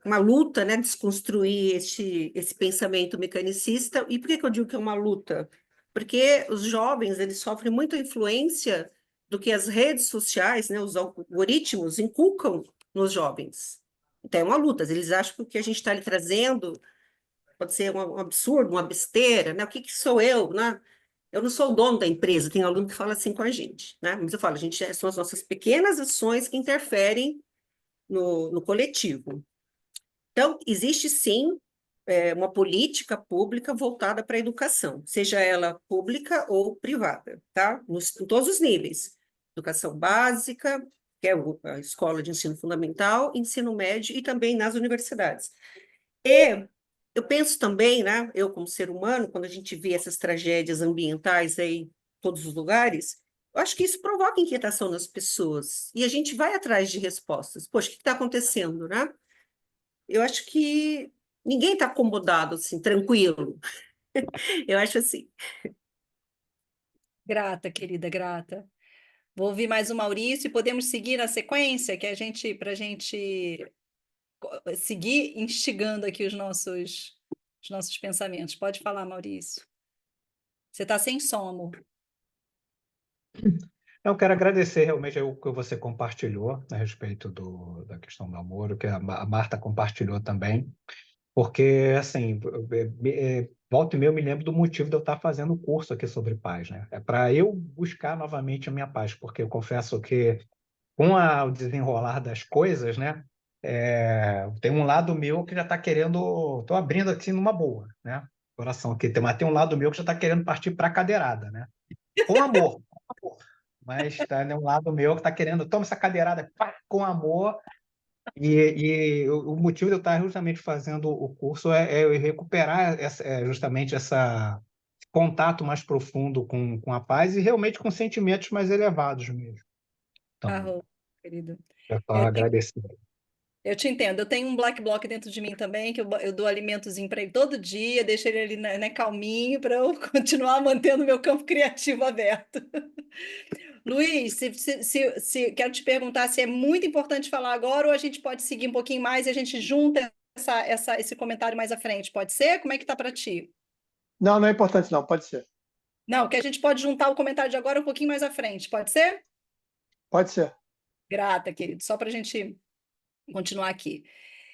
Speaker 4: Uma luta, né? Desconstruir esse pensamento mecanicista. E por que eu digo que é uma luta? Porque os jovens, eles sofrem muita influência do que as redes sociais, né? Os algoritmos inculcam nos jovens. Então, é uma luta. Eles acham que o que a gente está ali trazendo pode ser um absurdo, uma besteira, né? O que sou eu, né? Eu não sou o dono da empresa, tem aluno que fala assim com a gente, né? Mas eu falo, são as nossas pequenas ações que interferem no coletivo. Então, existe sim uma política pública voltada para a educação, seja ela pública ou privada, tá? Em todos os níveis. Educação básica, que é a escola de ensino fundamental, ensino médio e também nas universidades. E eu penso também, né? Eu como ser humano, quando a gente vê essas tragédias ambientais aí em todos os lugares, eu acho que isso provoca inquietação nas pessoas. E a gente vai atrás de respostas. Poxa, o que está acontecendo, né? Eu acho que ninguém está acomodado, assim, tranquilo. Eu acho assim.
Speaker 2: Grata, querida, grata. Vou ouvir mais o Maurício e podemos seguir na sequência, que para a gente seguir instigando aqui os nossos pensamentos. Pode falar, Maurício. Você está sem som, amor.
Speaker 5: Eu quero agradecer realmente o que você compartilhou a respeito da questão do amor, o que a Marta compartilhou também, porque, assim, volta e meia eu me lembro do motivo de eu estar fazendo o curso aqui sobre paz, né? É para eu buscar novamente a minha paz, porque eu confesso que com o desenrolar das coisas, né? Tem um lado meu que já está querendo, estou abrindo aqui numa boa, né? Coração aqui, mas tem um lado meu que já está querendo partir para a cadeirada, né? Com amor, mas tá, né, um lado meu que está querendo, toma essa cadeirada pá, com amor. E o motivo de eu estar justamente fazendo o curso é recuperar justamente esse contato mais profundo com a paz e realmente com sentimentos mais elevados mesmo. Então,
Speaker 2: Arro, querido.
Speaker 5: eu estou
Speaker 2: Eu tenho
Speaker 5: agradecido.
Speaker 2: Eu te entendo. Eu tenho um black bloc dentro de mim também, que eu dou alimentozinho para ele todo dia, deixo ele ali, né, calminho, para eu continuar mantendo o meu campo criativo aberto. Luiz, quero te perguntar se é muito importante falar agora ou a gente pode seguir um pouquinho mais e a gente junta esse comentário mais à frente. Pode ser? Como é que tá para ti?
Speaker 6: Não, não é importante, não, pode ser.
Speaker 2: Não, que a gente pode juntar o comentário de agora um pouquinho mais à frente. Pode ser?
Speaker 6: Pode ser.
Speaker 2: Grata, querido. Só para a gente continuar aqui.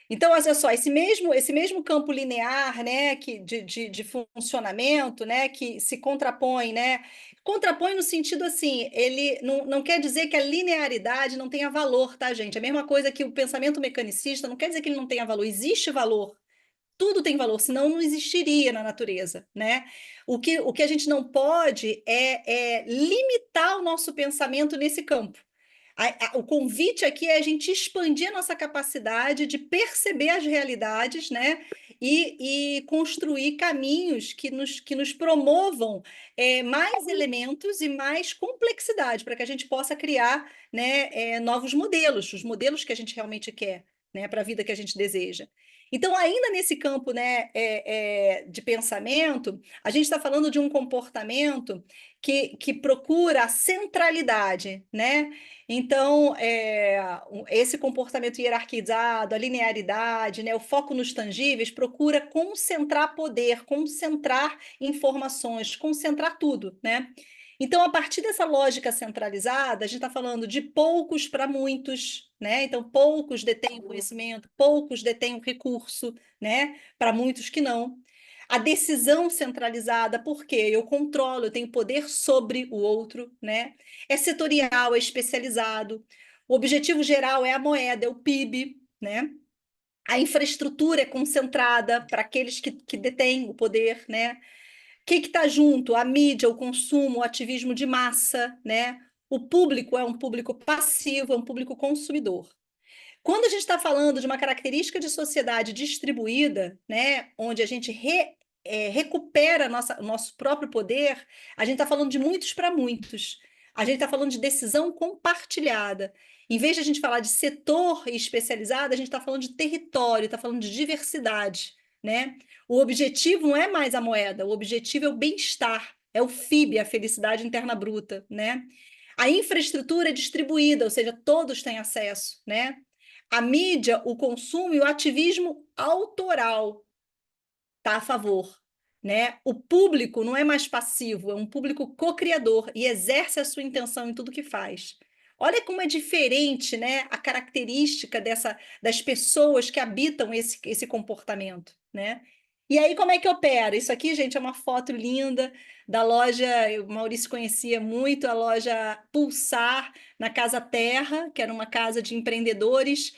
Speaker 2: Então, olha só, esse mesmo campo linear, né, de funcionamento, né, que se contrapõe, né, contrapõe no sentido assim, ele não quer dizer que a linearidade não tenha valor, tá, gente? A mesma coisa que o pensamento mecanicista não quer dizer que ele não tenha valor, existe valor. Tudo tem valor, senão não existiria na natureza, né? O que a gente não pode é limitar o nosso pensamento nesse campo. O convite aqui é a gente expandir a nossa capacidade de perceber as realidades, né? E construir caminhos que nos promovam mais elementos e mais complexidade, para que a gente possa criar, né, novos modelos, os modelos que a gente realmente quer, né, para a vida que a gente deseja. Então, ainda nesse campo, né, de pensamento, a gente está falando de um comportamento que procura a centralidade, né? Então, esse comportamento hierarquizado, a linearidade, né, o foco nos tangíveis, procura concentrar poder, concentrar informações, concentrar tudo, né? Então, a partir dessa lógica centralizada, a gente está falando de poucos para muitos, né? Então, poucos detêm o conhecimento, poucos detêm o recurso, né? Para muitos que não. A decisão centralizada, porque eu controlo, eu tenho poder sobre o outro, né? É setorial, é especializado. O objetivo geral é a moeda, é o PIB, né? A infraestrutura é concentrada para aqueles que detêm o poder, né? O que está junto? A mídia, o consumo, o ativismo de massa, né? O público é um público passivo, é um público consumidor. Quando a gente está falando de uma característica de sociedade distribuída, né, onde a gente recupera o nosso próprio poder, a gente está falando de muitos para muitos. A gente está falando de decisão compartilhada. Em vez de a gente falar de setor especializado, a gente está falando de território, está falando de diversidade, né? O objetivo não é mais a moeda, o objetivo é o bem-estar, é o FIB, a felicidade interna bruta, né? A infraestrutura é distribuída, ou seja, todos têm acesso, né? A mídia, o consumo e o ativismo autoral está a favor, né? O público não é mais passivo, é um público co-criador e exerce a sua intenção em tudo que faz. Olha como é diferente, né, a característica das pessoas que habitam esse comportamento, né? E aí, como é que opera? Isso aqui, gente, é uma foto linda da loja, o Maurício conhecia muito a loja Pulsar, na Casa Terra, que era uma casa de empreendedores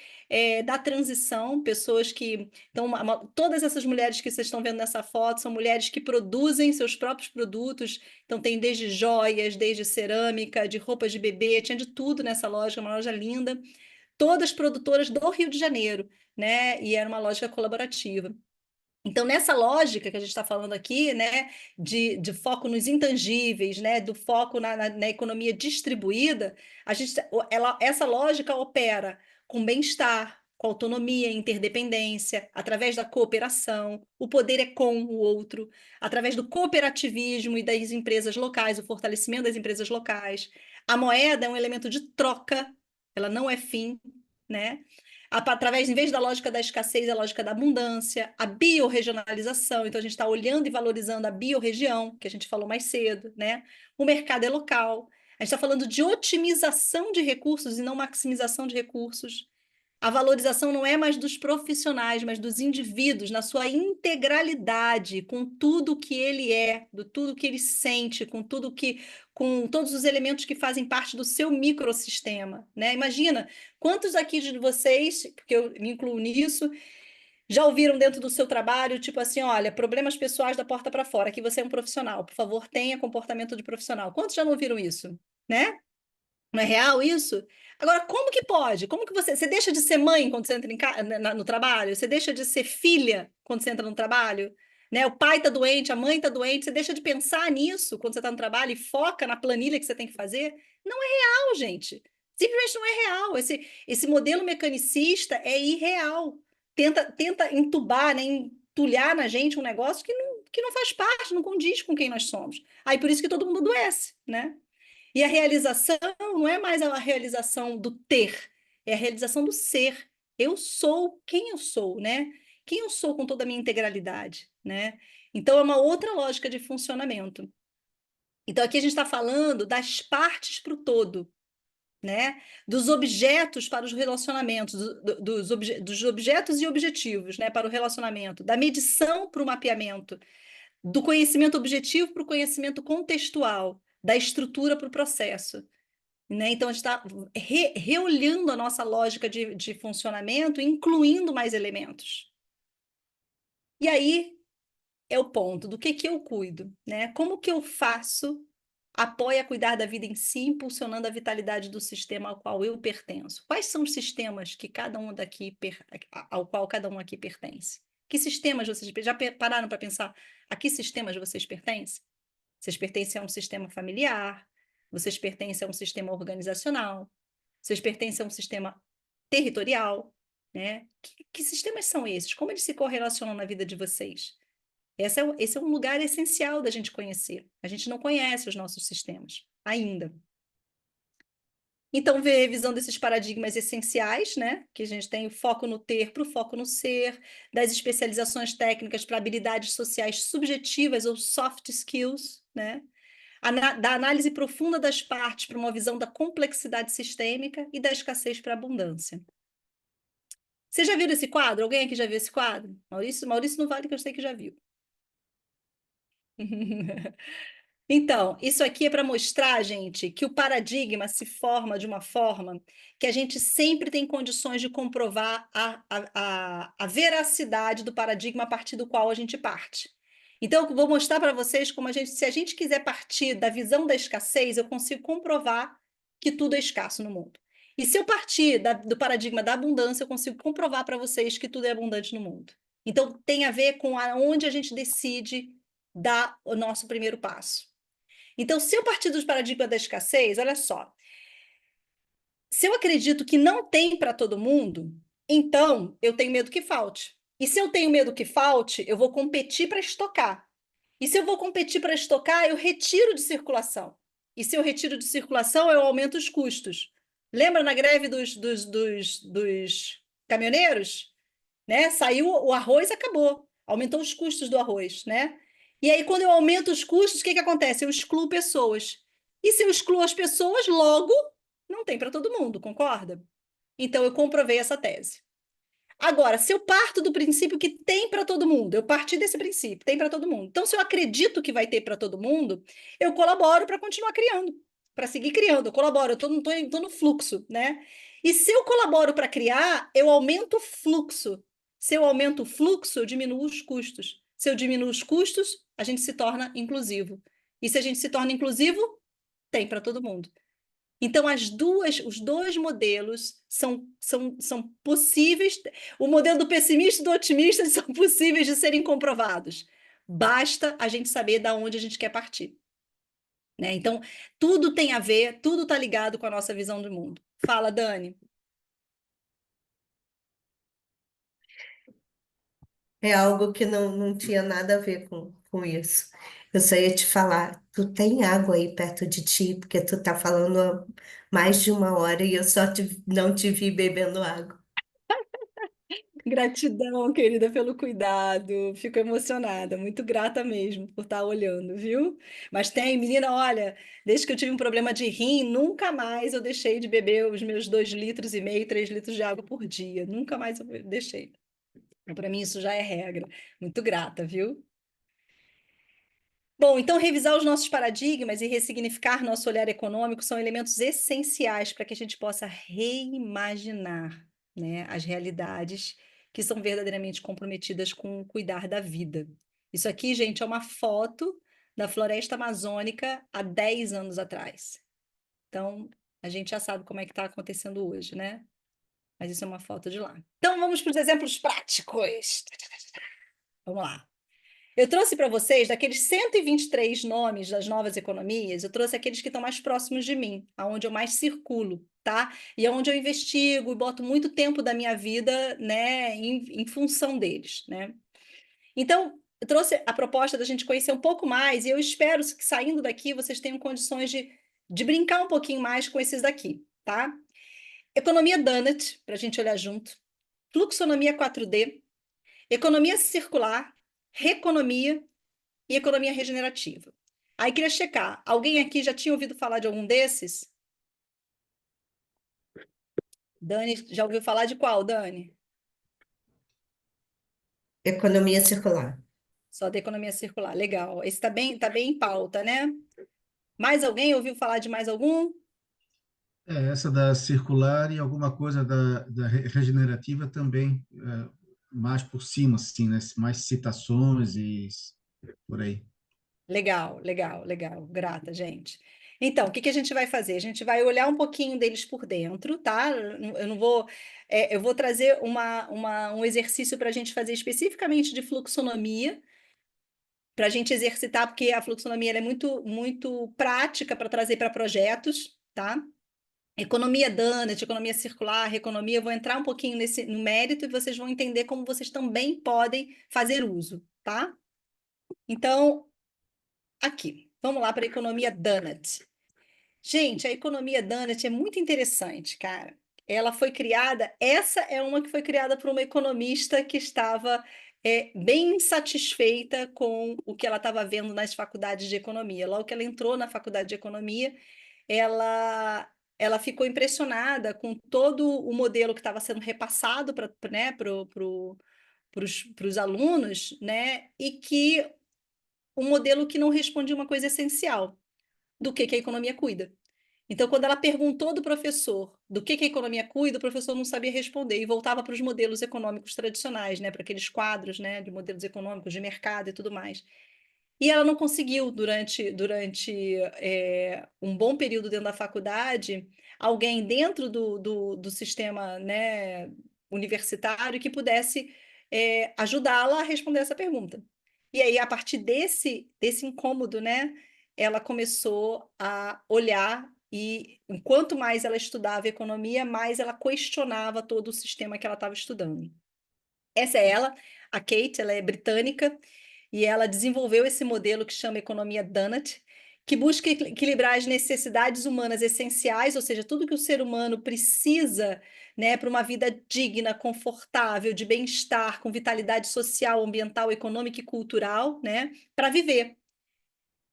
Speaker 2: da transição, pessoas que... Então, todas essas mulheres que vocês estão vendo nessa foto são mulheres que produzem seus próprios produtos. Então, tem desde joias, desde cerâmica, de roupas de bebê, tinha de tudo nessa loja, uma loja linda. Todas produtoras do Rio de Janeiro, né? E era uma lógica colaborativa. Então, nessa lógica que a gente está falando aqui, né, de foco nos intangíveis, né, do foco na economia distribuída, essa lógica opera com bem-estar, com autonomia, interdependência, através da cooperação, o poder é com o outro, através do cooperativismo e das empresas locais, o fortalecimento das empresas locais. A moeda é um elemento de troca, ela não é fim, né? Através, em vez da lógica da escassez, a lógica da abundância, a biorregionalização. Então, a gente está olhando e valorizando a biorregião, que a gente falou mais cedo, né? O mercado é local. A gente está falando de otimização de recursos e não maximização de recursos. A valorização não é mais dos profissionais, mas dos indivíduos, na sua integralidade, com tudo que ele é, do tudo que ele sente, com todos os elementos que fazem parte do seu microsistema, né? Imagina, quantos aqui de vocês, porque eu me incluo nisso, já ouviram dentro do seu trabalho, tipo assim, olha, problemas pessoais da porta para fora, aqui você é um profissional, por favor, tenha comportamento de profissional. Quantos já não ouviram isso, né? Não é real isso? Agora, como que pode? Como que você deixa de ser mãe quando você entra no trabalho? Você deixa de ser filha quando você entra no trabalho? Né? O pai está doente, a mãe está doente, você deixa de pensar nisso quando você está no trabalho e foca na planilha que você tem que fazer? Não é real, gente. Simplesmente não é real. Esse modelo mecanicista é irreal. Tenta entubar, né, entulhar na gente um negócio que não faz parte, não condiz com quem nós somos. Aí por isso que todo mundo adoece, né? E a realização não é mais a realização do ter, é a realização do ser. Eu sou quem eu sou, né? Quem eu sou com toda a minha integralidade, né? Então é uma outra lógica de funcionamento. Então aqui a gente está falando das partes para o todo, né? Dos objetos para os relacionamentos, dos objetos e objetivos, né? Para o relacionamento, da medição para o mapeamento, do conhecimento objetivo para o conhecimento contextual, da estrutura para o processo. Né? Então, a gente está reolhando a nossa lógica de funcionamento, incluindo mais elementos. E aí é o ponto do que eu cuido, né? Como que eu faço apoia a cuidar da vida em si, impulsionando a vitalidade do sistema ao qual eu pertenço. Quais são os sistemas que cada um daqui ao qual cada um aqui pertence? Que sistemas vocês já pararam para pensar a que sistemas vocês pertencem? Vocês pertencem a um sistema familiar, vocês pertencem a um sistema organizacional, vocês pertencem a um sistema territorial, né? Que sistemas são esses? Como eles se correlacionam na vida de vocês? Esse é um lugar essencial da gente conhecer. A gente não conhece os nossos sistemas ainda. Então, ver a revisão desses paradigmas essenciais, né? Que a gente tem o foco no ter para o foco no ser, das especializações técnicas para habilidades sociais subjetivas ou soft skills, né? Da análise profunda das partes para uma visão da complexidade sistêmica e da escassez para a abundância. Você já viu esse quadro? Alguém aqui já viu esse quadro? Maurício não vale, que eu sei que já viu. Então, isso aqui é para mostrar, gente, que o paradigma se forma de uma forma que a gente sempre tem condições de comprovar a veracidade do paradigma a partir do qual a gente parte. Então, eu vou mostrar para vocês como se a gente quiser partir da visão da escassez, eu consigo comprovar que tudo é escasso no mundo. E se eu partir do paradigma da abundância, eu consigo comprovar para vocês que tudo é abundante no mundo. Então, tem a ver com onde a gente decide dar o nosso primeiro passo. Então, se eu partir dos paradigmas da escassez, olha só. Se eu acredito que não tem para todo mundo, então eu tenho medo que falte. E se eu tenho medo que falte, eu vou competir para estocar. E se eu vou competir para estocar, eu retiro de circulação. E se eu retiro de circulação, eu aumento os custos. Lembra na greve dos caminhoneiros? Né? Saiu o arroz, acabou. Aumentou os custos do arroz, né? E aí, quando eu aumento os custos, o que acontece? Eu excluo pessoas. E se eu excluo as pessoas, logo, não tem para todo mundo, concorda? Então, eu comprovei essa tese. Agora, se eu parto do princípio que tem para todo mundo, eu parti desse princípio, tem para todo mundo. Então, se eu acredito que vai ter para todo mundo, eu colaboro para continuar criando, para seguir criando. Eu colaboro, eu tô no fluxo, né? E se eu colaboro para criar, eu aumento o fluxo. Se eu aumento o fluxo, eu diminuo os custos. Se eu diminuo os custos, a gente se torna inclusivo. E se a gente se torna inclusivo, tem para todo mundo. Então, os dois modelos são possíveis. O modelo do pessimista e do otimista são possíveis de serem comprovados. Basta a gente saber de onde a gente quer partir. Né? Então, tudo tem a ver, tudo está ligado com a nossa visão do mundo. Fala, Dani.
Speaker 9: É algo que não tinha nada a ver com isso. Eu só ia te falar, tu tem água aí perto de ti, porque tu tá falando há mais de uma hora e eu não te vi bebendo água.
Speaker 2: Gratidão, querida, pelo cuidado. Fico emocionada, muito grata mesmo por estar olhando, viu? Mas tem, menina, olha, desde que eu tive um problema de rim, nunca mais eu deixei de beber os meus 2,5 litros, 3 litros de água por dia. Nunca mais eu deixei. Para mim, isso já é regra. Muito grata, viu? Bom, então revisar os nossos paradigmas e ressignificar nosso olhar econômico são elementos essenciais para que a gente possa reimaginar, né, as realidades que são verdadeiramente comprometidas com o cuidar da vida. Isso aqui, gente, é uma foto da floresta amazônica há 10 anos atrás. Então, a gente já sabe como é que está acontecendo hoje, né? Mas isso é uma foto de lá. Então, vamos para os exemplos práticos. Vamos lá. Eu trouxe para vocês, daqueles 123 nomes das novas economias, eu trouxe aqueles que estão mais próximos de mim, aonde eu mais circulo, tá? E aonde eu investigo e boto muito tempo da minha vida, né, em função deles, né? Então, eu trouxe a proposta da gente conhecer um pouco mais e eu espero que saindo daqui vocês tenham condições de brincar um pouquinho mais com esses daqui, tá? Economia Donut, para a gente olhar junto. Fluxonomia 4D. Economia circular. Reconomia e economia regenerativa. Aí queria checar, alguém aqui já tinha ouvido falar de algum desses? Dani, já ouviu falar de qual, Dani?
Speaker 9: Economia circular.
Speaker 2: Só da economia circular, legal. Esse tá bem em pauta, né? Mais alguém ouviu falar de mais algum?
Speaker 8: Essa da circular e alguma coisa da regenerativa também, mais por cima, assim, né? Mais citações e por aí.
Speaker 2: Legal, legal, legal. Grata, gente. Então, o que que a gente vai fazer? A gente vai olhar um pouquinho deles por dentro, tá? Eu não vou. Eu vou trazer um exercício para a gente fazer especificamente de fluxonomia, para a gente exercitar, porque a fluxonomia ela é muito, muito prática para trazer para projetos, tá? Economia Dunnett, economia circular, economia, eu vou entrar um pouquinho no mérito e vocês vão entender como vocês também podem fazer uso, tá? Então, aqui, vamos lá para a economia Dunnett. Gente, a economia Dunnett é muito interessante, cara. Ela foi criada, essa é uma que foi criada por uma economista que estava bem insatisfeita com o que ela estava vendo nas faculdades de economia. Logo que ela entrou na faculdade de economia, ela ficou impressionada com todo o modelo que estava sendo repassado para, né, os alunos, né, e que um modelo que não respondia uma coisa essencial do que a economia cuida. Então, quando ela perguntou do professor do que a economia cuida, o professor não sabia responder e voltava para os modelos econômicos tradicionais, né, para aqueles quadros, né, de modelos econômicos de mercado e tudo mais. E ela não conseguiu, durante um bom período dentro da faculdade, alguém dentro do sistema, né, universitário que pudesse ajudá-la a responder essa pergunta. E aí, a partir desse incômodo, né, ela começou a olhar e, enquanto mais ela estudava economia, mais ela questionava todo o sistema que ela estava estudando. Essa é ela, a Kate, ela é britânica, e ela desenvolveu esse modelo que chama Economia Dunnett, que busca equilibrar as necessidades humanas essenciais, ou seja, tudo que o ser humano precisa, né, para uma vida digna, confortável, de bem-estar, com vitalidade social, ambiental, econômica e cultural, né, para viver.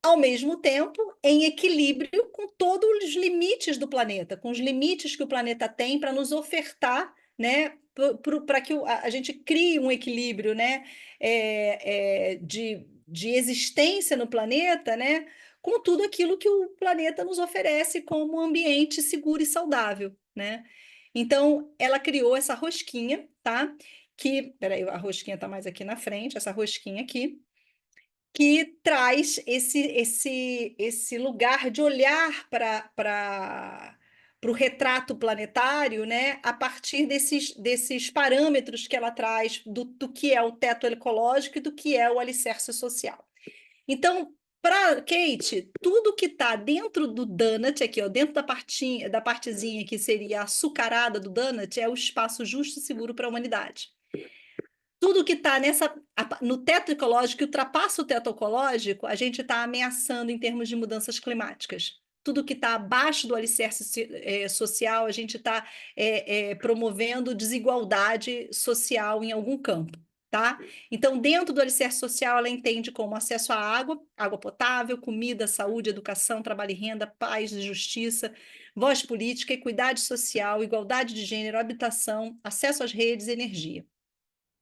Speaker 2: Ao mesmo tempo, em equilíbrio com todos os limites do planeta, com os limites que o planeta tem para nos ofertar, né, para que a gente crie um equilíbrio, né, de existência no planeta, né, com tudo aquilo que o planeta nos oferece como ambiente seguro e saudável, né? Então, ela criou essa rosquinha, tá? Peraí, a rosquinha está mais aqui na frente, essa rosquinha aqui, que traz esse lugar de olhar para o retrato planetário, né, a partir desses parâmetros que ela traz do que é o teto ecológico e do que é o alicerce social. Então, para Kate, tudo que está dentro do donut, aqui, ó, dentro da partezinha que seria açucarada do donut, é o espaço justo e seguro para a humanidade. Tudo que está no teto ecológico, que ultrapassa o teto ecológico, a gente está ameaçando em termos de mudanças climáticas. Tudo que está abaixo do alicerce social, a gente está promovendo desigualdade social em algum campo. Tá? Então, dentro do alicerce social, ela entende como acesso à água, água potável, comida, saúde, educação, trabalho e renda, paz e justiça, voz política, equidade social, igualdade de gênero, habitação, acesso às redes e energia.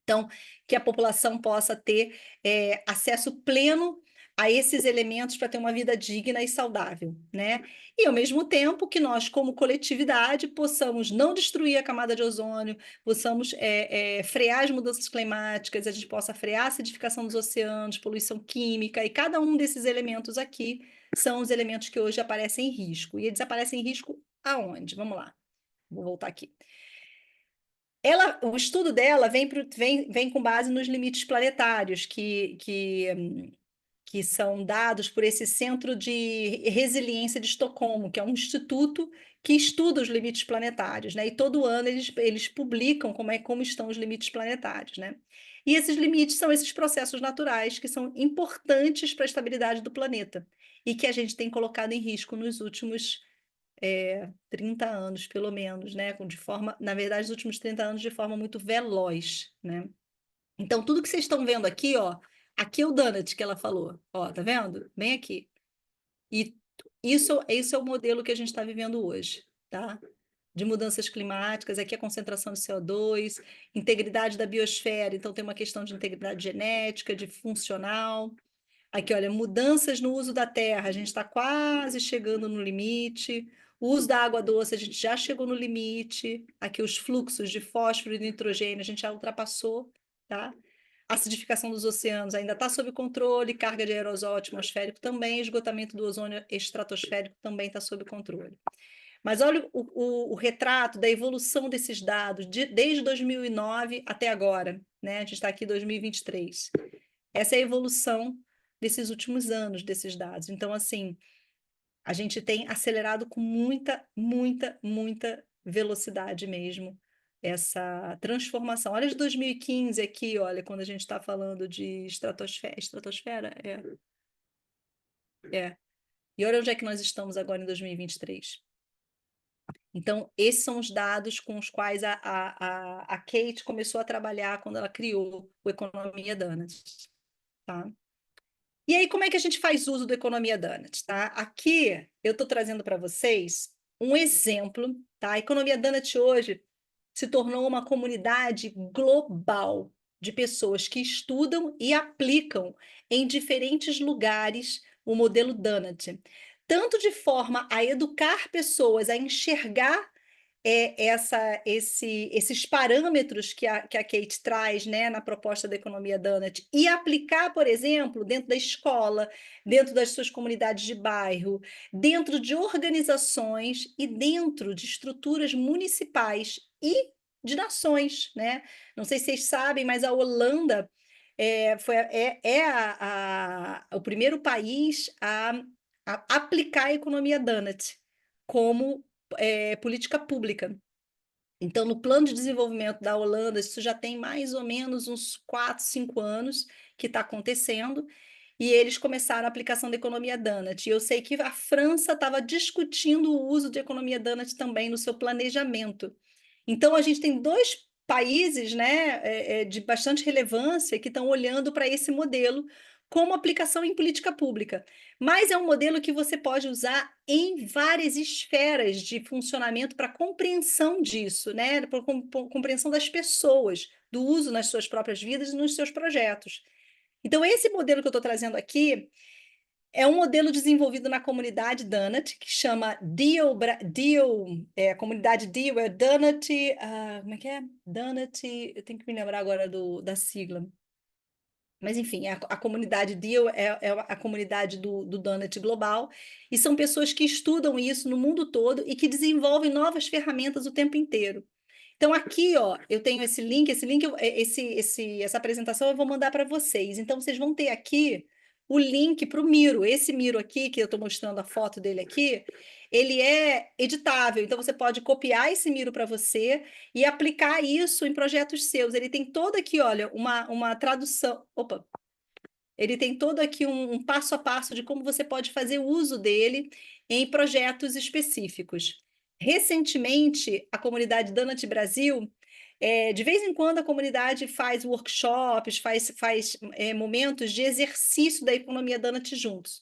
Speaker 2: Então, que a população possa ter acesso pleno a esses elementos para ter uma vida digna e saudável, né? E, ao mesmo tempo, que nós, como coletividade, possamos não destruir a camada de ozônio, possamos frear as mudanças climáticas, a gente possa frear a acidificação dos oceanos, poluição química, e cada um desses elementos aqui são os elementos que hoje aparecem em risco. E eles aparecem em risco aonde? Vamos lá, vou voltar aqui. O estudo dela vem com base nos limites planetários que são dados por esse Centro de Resiliência de Estocolmo, que é um instituto que estuda os limites planetários, né? E todo ano eles publicam como estão os limites planetários, né? E esses limites são esses processos naturais que são importantes para a estabilidade do planeta e que a gente tem colocado em risco nos últimos 30 anos, pelo menos, né? Na verdade, os últimos 30 anos de forma muito veloz, né? Então, tudo que vocês estão vendo aqui, ó, aqui é o donut que ela falou, ó, tá vendo? Bem aqui. E isso é o modelo que a gente está vivendo hoje, tá? De mudanças climáticas, aqui a concentração de CO2, integridade da biosfera, então tem uma questão de integridade genética, de funcional. Aqui, olha, mudanças no uso da terra, a gente está quase chegando no limite. O uso da água doce, a gente já chegou no limite. Aqui, os fluxos de fósforo e nitrogênio, a gente já ultrapassou, tá? acidificação dos oceanos ainda está sob controle, carga de aerosol atmosférico também, esgotamento do ozônio estratosférico também está sob controle. Mas olha o retrato da evolução desses dados desde 2009 até agora, né? A gente está aqui em 2023. Essa é a evolução desses últimos anos, desses dados. Então, assim, a gente tem acelerado com muita, muita, muita velocidade mesmo essa transformação. Olha de 2015 aqui, olha, quando a gente está falando de estratosfera. Estratosfera? É. E olha onde é que nós estamos agora em 2023. Então, esses são os dados com os quais a Kate começou a trabalhar quando ela criou o Economia Donuts, tá? E aí, como é que a gente faz uso do Economia Donuts, tá? Aqui, eu estou trazendo para vocês um exemplo, tá? A Economia Donuts hoje se tornou uma comunidade global de pessoas que estudam e aplicam em diferentes lugares o modelo Donut, tanto de forma a educar pessoas a enxergar esses parâmetros que a Kate traz, né, na proposta da Economia Donut e aplicar, por exemplo, dentro da escola, dentro das suas comunidades de bairro, dentro de organizações e dentro de estruturas municipais e de nações, né? Não sei se vocês sabem, mas a Holanda o primeiro país a aplicar a Economia Donut como política pública. Então, no plano de desenvolvimento da Holanda, isso já tem mais ou menos uns 4, 5 anos que está acontecendo, e eles começaram a aplicação da Economia Donut. E eu sei que a França estava discutindo o uso de Economia Donut também no seu planejamento. Então, a gente tem 2 países, né, de bastante relevância que estão olhando para esse modelo como aplicação em política pública. Mas é um modelo que você pode usar em várias esferas de funcionamento para compreensão disso, né, para compreensão das pessoas, do uso nas suas próprias vidas e nos seus projetos. Então, esse modelo que eu estou trazendo aqui é um modelo desenvolvido na comunidade Donut, que chama a comunidade Deal é Donut, como é que é? Donut, eu tenho que me lembrar agora da sigla. Mas, enfim, a comunidade Deal é a comunidade do Donut Global, e são pessoas que estudam isso no mundo todo e que desenvolvem novas ferramentas o tempo inteiro. Então, aqui, ó, eu tenho esse link, essa apresentação eu vou mandar para vocês. Então, vocês vão ter aqui o link para o Miro. Esse Miro aqui, que eu estou mostrando a foto dele aqui, ele é editável. Então, você pode copiar esse Miro para você e aplicar isso em projetos seus. Ele tem todo aqui, olha, uma tradução. Opa! Ele tem todo aqui um passo a passo de como você pode fazer uso dele em projetos específicos. Recentemente, a comunidade Donut Brasil, de vez em quando a comunidade faz workshops, faz momentos de exercício da economia Donut juntos.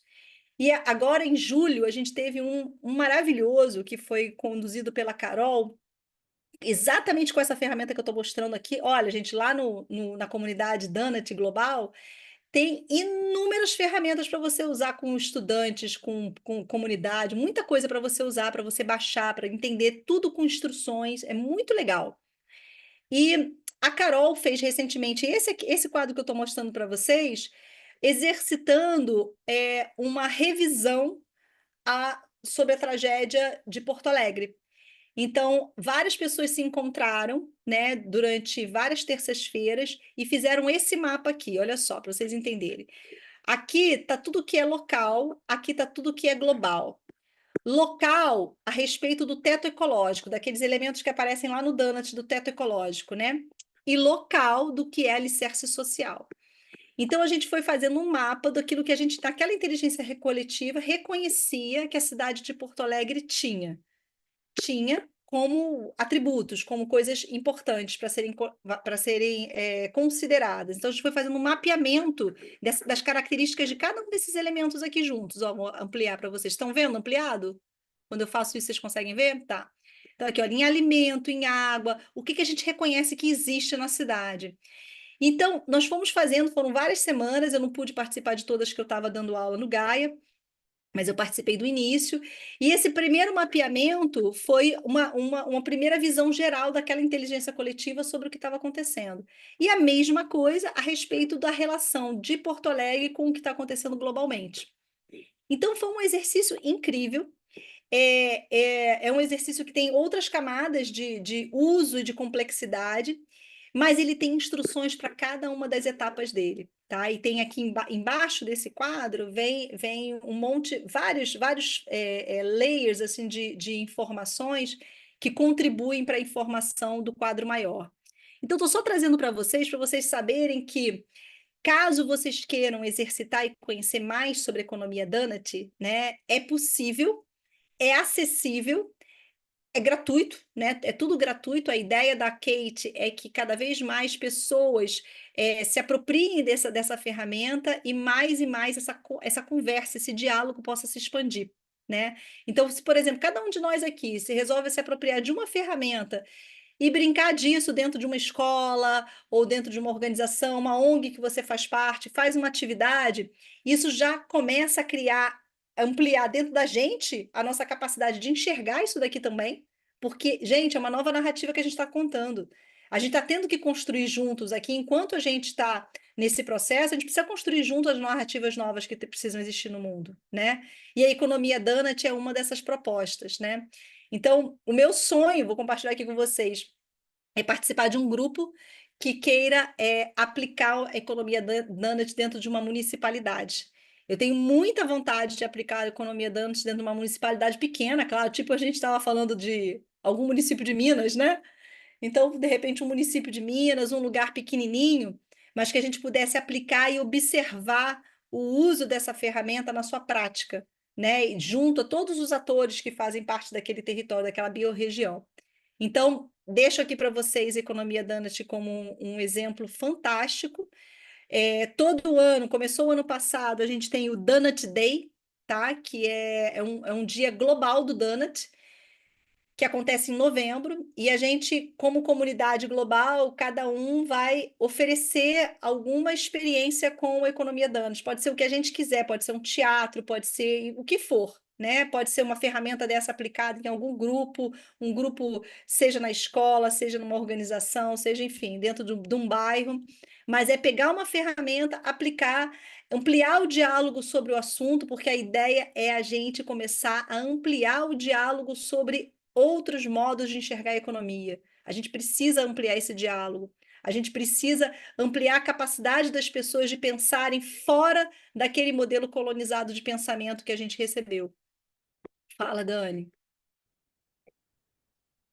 Speaker 2: E agora, em julho, a gente teve um maravilhoso que foi conduzido pela Carol, exatamente com essa ferramenta que eu estou mostrando aqui. Olha, gente, lá na comunidade Donut Global, tem inúmeras ferramentas para você usar com estudantes, com comunidade, muita coisa para você usar, para você baixar, para entender tudo com instruções, é muito legal. E a Carol fez recentemente esse quadro que eu estou mostrando para vocês, exercitando uma revisão sobre a tragédia de Porto Alegre. Então, várias pessoas se encontraram, né, durante várias terças-feiras e fizeram esse mapa aqui, olha só, para vocês entenderem. Aqui está tudo que é local, aqui está tudo que é global. Local a respeito do teto ecológico, daqueles elementos que aparecem lá no Donut do teto ecológico, né? E local do que é alicerce social. Então, a gente foi fazendo um mapa daquilo que a gente, naquela inteligência coletiva, reconhecia que a cidade de Porto Alegre tinha como atributos, como coisas importantes para serem consideradas. Então, a gente foi fazendo um mapeamento das características de cada um desses elementos aqui juntos. Ó, vou ampliar para vocês. Estão vendo ampliado? Quando eu faço isso, vocês conseguem ver? Tá. Então, aqui, olha, em alimento, em água, o que a gente reconhece que existe na cidade. Então, nós fomos fazendo, foram várias semanas, eu não pude participar de todas que eu estava dando aula no Gaia, mas eu participei do início, e esse primeiro mapeamento foi uma primeira visão geral daquela inteligência coletiva sobre o que estava acontecendo. E a mesma coisa a respeito da relação de Porto Alegre com o que está acontecendo globalmente. Então, foi um exercício incrível. É um exercício que tem outras camadas de uso e de complexidade, mas ele tem instruções para cada uma das etapas dele, tá? E tem aqui embaixo desse quadro, vem um monte, vários layers assim, de informações que contribuem para a informação do quadro maior. Então, estou só trazendo para vocês saberem que caso vocês queiram exercitar e conhecer mais sobre economia Donut, né, é possível, é acessível, é gratuito, né? É tudo gratuito. A ideia da Kate é que cada vez mais pessoas se apropriem dessa ferramenta e mais essa conversa, esse diálogo possa se expandir, né? Então, se, por exemplo, cada um de nós aqui se resolve se apropriar de uma ferramenta e brincar disso dentro de uma escola ou dentro de uma organização, uma ONG que você faz parte, faz uma atividade, isso já começa a criar, ampliar dentro da gente a nossa capacidade de enxergar isso daqui também, porque, gente, é uma nova narrativa que a gente está contando. A gente está tendo que construir juntos aqui, enquanto a gente está nesse processo, a gente precisa construir juntos as narrativas novas que precisam existir no mundo, né? E a economia Donut é uma dessas propostas, né? Então, o meu sonho, vou compartilhar aqui com vocês, é participar de um grupo que queira aplicar a economia Donut dentro de uma municipalidade. Eu tenho muita vontade de aplicar a economia Donut dentro de uma municipalidade pequena, claro, tipo a gente estava falando de algum município de Minas, né? Então, de repente, um município de Minas, um lugar pequenininho, mas que a gente pudesse aplicar e observar o uso dessa ferramenta na sua prática, né? E junto a todos os atores que fazem parte daquele território, daquela biorregião. Então, deixo aqui para vocês a Economia Donut como um exemplo fantástico. Todo ano, começou o ano passado, a gente tem o Donut Day, tá? Que é um dia global do Donut, que acontece em novembro, e a gente, como comunidade global, cada um vai oferecer alguma experiência com a economia Donut. Pode ser o que a gente quiser, pode ser um teatro, pode ser o que for, né? Pode ser uma ferramenta dessa aplicada em algum grupo, um grupo, seja na escola, seja numa organização, seja, enfim, dentro de um bairro. Mas é pegar uma ferramenta, aplicar, ampliar o diálogo sobre o assunto, porque a ideia é a gente começar a ampliar o diálogo sobre outros modos de enxergar a economia. A gente precisa ampliar esse diálogo. A gente precisa ampliar a capacidade das pessoas de pensarem fora daquele modelo colonizado de pensamento que a gente recebeu. Fala, Dani.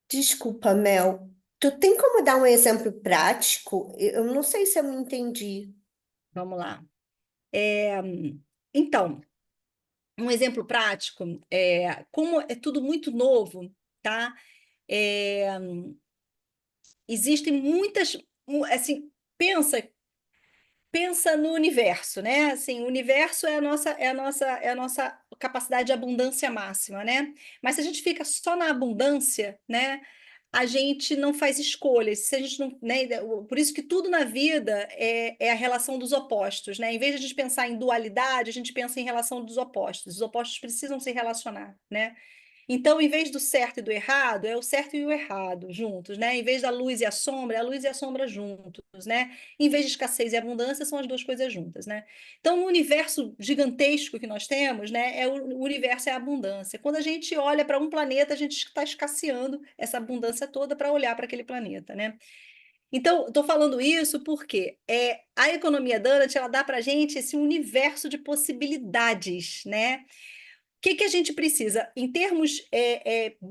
Speaker 9: Desculpa, Mel. Tu tem como dar um exemplo prático? Eu não sei se eu me entendi.
Speaker 2: Vamos lá. Então, um exemplo prático, como é tudo muito novo, tá? Existem muitas, assim, pensa no universo, né? Assim, o universo é a nossa capacidade de abundância máxima, né? Mas se a gente fica só na abundância, né? A gente não faz escolhas. Se a gente não, né? Por isso que tudo na vida é a relação dos opostos, né? Em vez de a gente pensar em dualidade, a gente pensa em relação dos opostos. Os opostos precisam se relacionar, né? Então, em vez do certo e do errado, é o certo e o errado juntos, né? Em vez da luz e a sombra, é a luz e a sombra juntos, né? Em vez de escassez e abundância, são as duas coisas juntas, né? Então, no universo gigantesco que nós temos, né, o universo é a abundância. Quando a gente olha para um planeta, a gente está escasseando essa abundância toda para olhar para aquele planeta, né? Então, estou falando isso porque a economia Donut, ela dá para a gente esse universo de possibilidades, né? O que a gente precisa? Em termos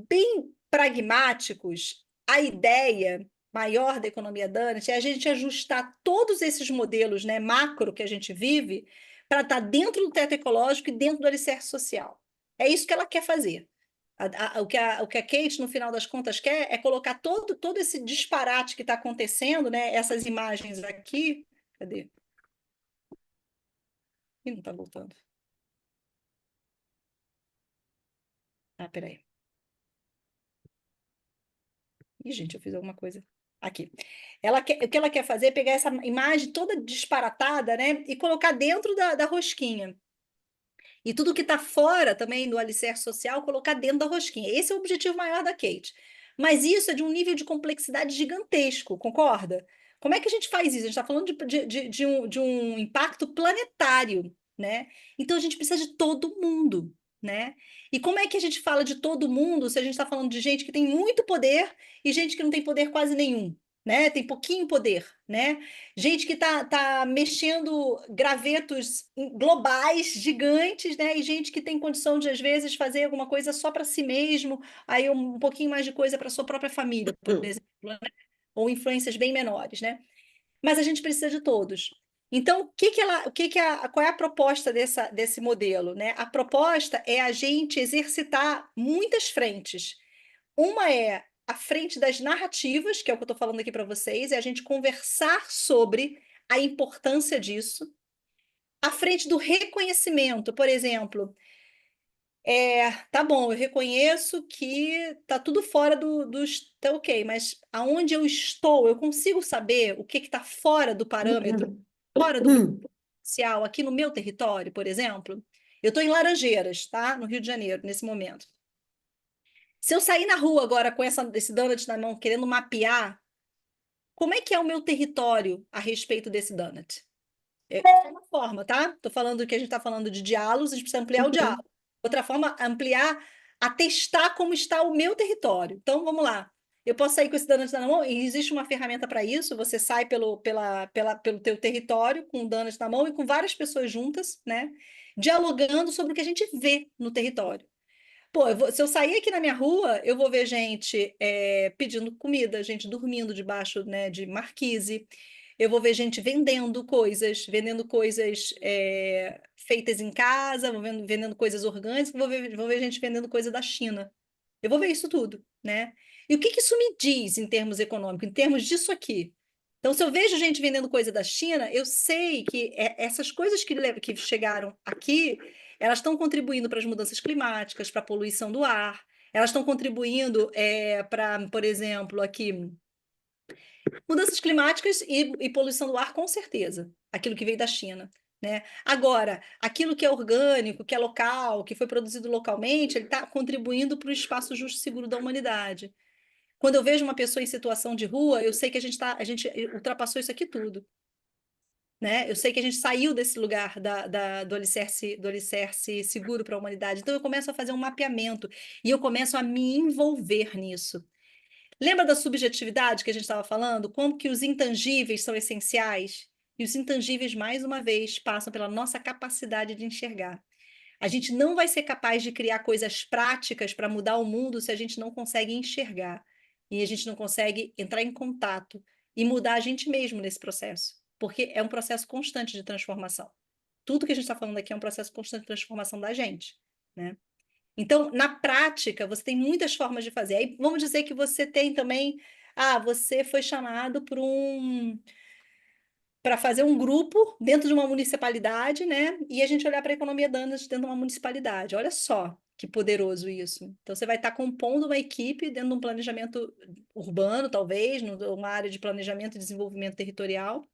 Speaker 2: bem pragmáticos, a ideia maior da economia Donut é a gente ajustar todos esses modelos, né, macro que a gente vive para estar dentro do teto ecológico e dentro do alicerce social. É isso que ela quer fazer. O que a Kate, no final das contas, quer é colocar todo esse disparate que está acontecendo, né, essas imagens aqui. Cadê? Ih, não está voltando. Ah, peraí. Ih, gente, eu fiz alguma coisa. Aqui. O que ela quer fazer é pegar essa imagem toda disparatada, né, e colocar dentro da rosquinha. E tudo que está fora também do alicerce social, colocar dentro da rosquinha. Esse é o objetivo maior da Kate. Mas isso é de um nível de complexidade gigantesco, concorda? Como é que a gente faz isso? A gente está falando de um impacto planetário, né? Então a gente precisa de todo mundo, né? E como é que a gente fala de todo mundo se a gente está falando de gente que tem muito poder e gente que não tem poder quase nenhum, né? Tem pouquinho poder, né? Gente que tá mexendo gravetos globais, gigantes, né? E gente que tem condição de, às vezes, fazer alguma coisa só para si mesmo, aí um pouquinho mais de coisa para sua própria família, por exemplo, né? Ou influências bem menores, né? Mas a gente precisa de todos. Então, qual é a proposta desse modelo, né? A proposta é a gente exercitar muitas frentes. Uma é a frente das narrativas, que é o que eu estou falando aqui para vocês, é a gente conversar sobre a importância disso. A frente do reconhecimento, por exemplo, tá bom, eu reconheço que tá tudo fora tá ok, mas aonde eu estou, eu consigo saber o que está fora do parâmetro, fora do social, aqui no meu território, por exemplo? Eu estou em Laranjeiras, tá? No Rio de Janeiro, nesse momento. Se eu sair na rua agora com esse donut na mão, querendo mapear, como é que é o meu território a respeito desse donut? É uma forma, tá? Estou falando que a gente está falando de diálogos, a gente precisa ampliar o diálogo. Outra forma, ampliar, atestar como está o meu território. Então, vamos lá. Eu posso sair com esse donut na mão, e existe uma ferramenta para isso. Você sai pelo teu território com o donut na mão e com várias pessoas juntas, né? Dialogando sobre o que a gente vê no território. Pô, se eu sair aqui na minha rua, eu vou ver gente pedindo comida, gente dormindo debaixo, né, de marquise. Eu vou ver gente vendendo coisas feitas em casa, vendendo coisas orgânicas, vou ver gente vendendo coisa da China. Eu vou ver isso tudo, né? E o que que isso me diz em termos econômicos, em termos disso aqui? Então, se eu vejo gente vendendo coisa da China, eu sei que essas coisas que chegaram aqui, elas estão contribuindo para as mudanças climáticas, para a poluição do ar, elas estão contribuindo para, por exemplo, aqui, mudanças climáticas e poluição do ar, com certeza, aquilo que veio da China. Né? Agora, aquilo que é orgânico, que é local, que foi produzido localmente, ele está contribuindo para o espaço justo e seguro da humanidade. Quando eu vejo uma pessoa em situação de rua, eu sei que a gente ultrapassou isso aqui tudo. Né? Eu sei que a gente saiu desse lugar do alicerce seguro para a humanidade. Então, eu começo a fazer um mapeamento e eu começo a me envolver nisso. Lembra da subjetividade que a gente estava falando? Como que os intangíveis são essenciais? E os intangíveis, mais uma vez, passam pela nossa capacidade de enxergar. A gente não vai ser capaz de criar coisas práticas para mudar o mundo se a gente não consegue enxergar. E a gente não consegue entrar em contato e mudar a gente mesmo nesse processo. Porque é um processo constante de transformação. Tudo que a gente está falando aqui é um processo constante de transformação da gente, né? Então, na prática, você tem muitas formas de fazer. Aí, vamos dizer que você tem também... você foi chamado para fazer um grupo dentro de uma municipalidade, né? E a gente olhar para a economia danas dentro de uma municipalidade. Olha só que poderoso isso. Então, você vai estar compondo uma equipe dentro de um planejamento urbano, talvez, numa área de planejamento e desenvolvimento territorial,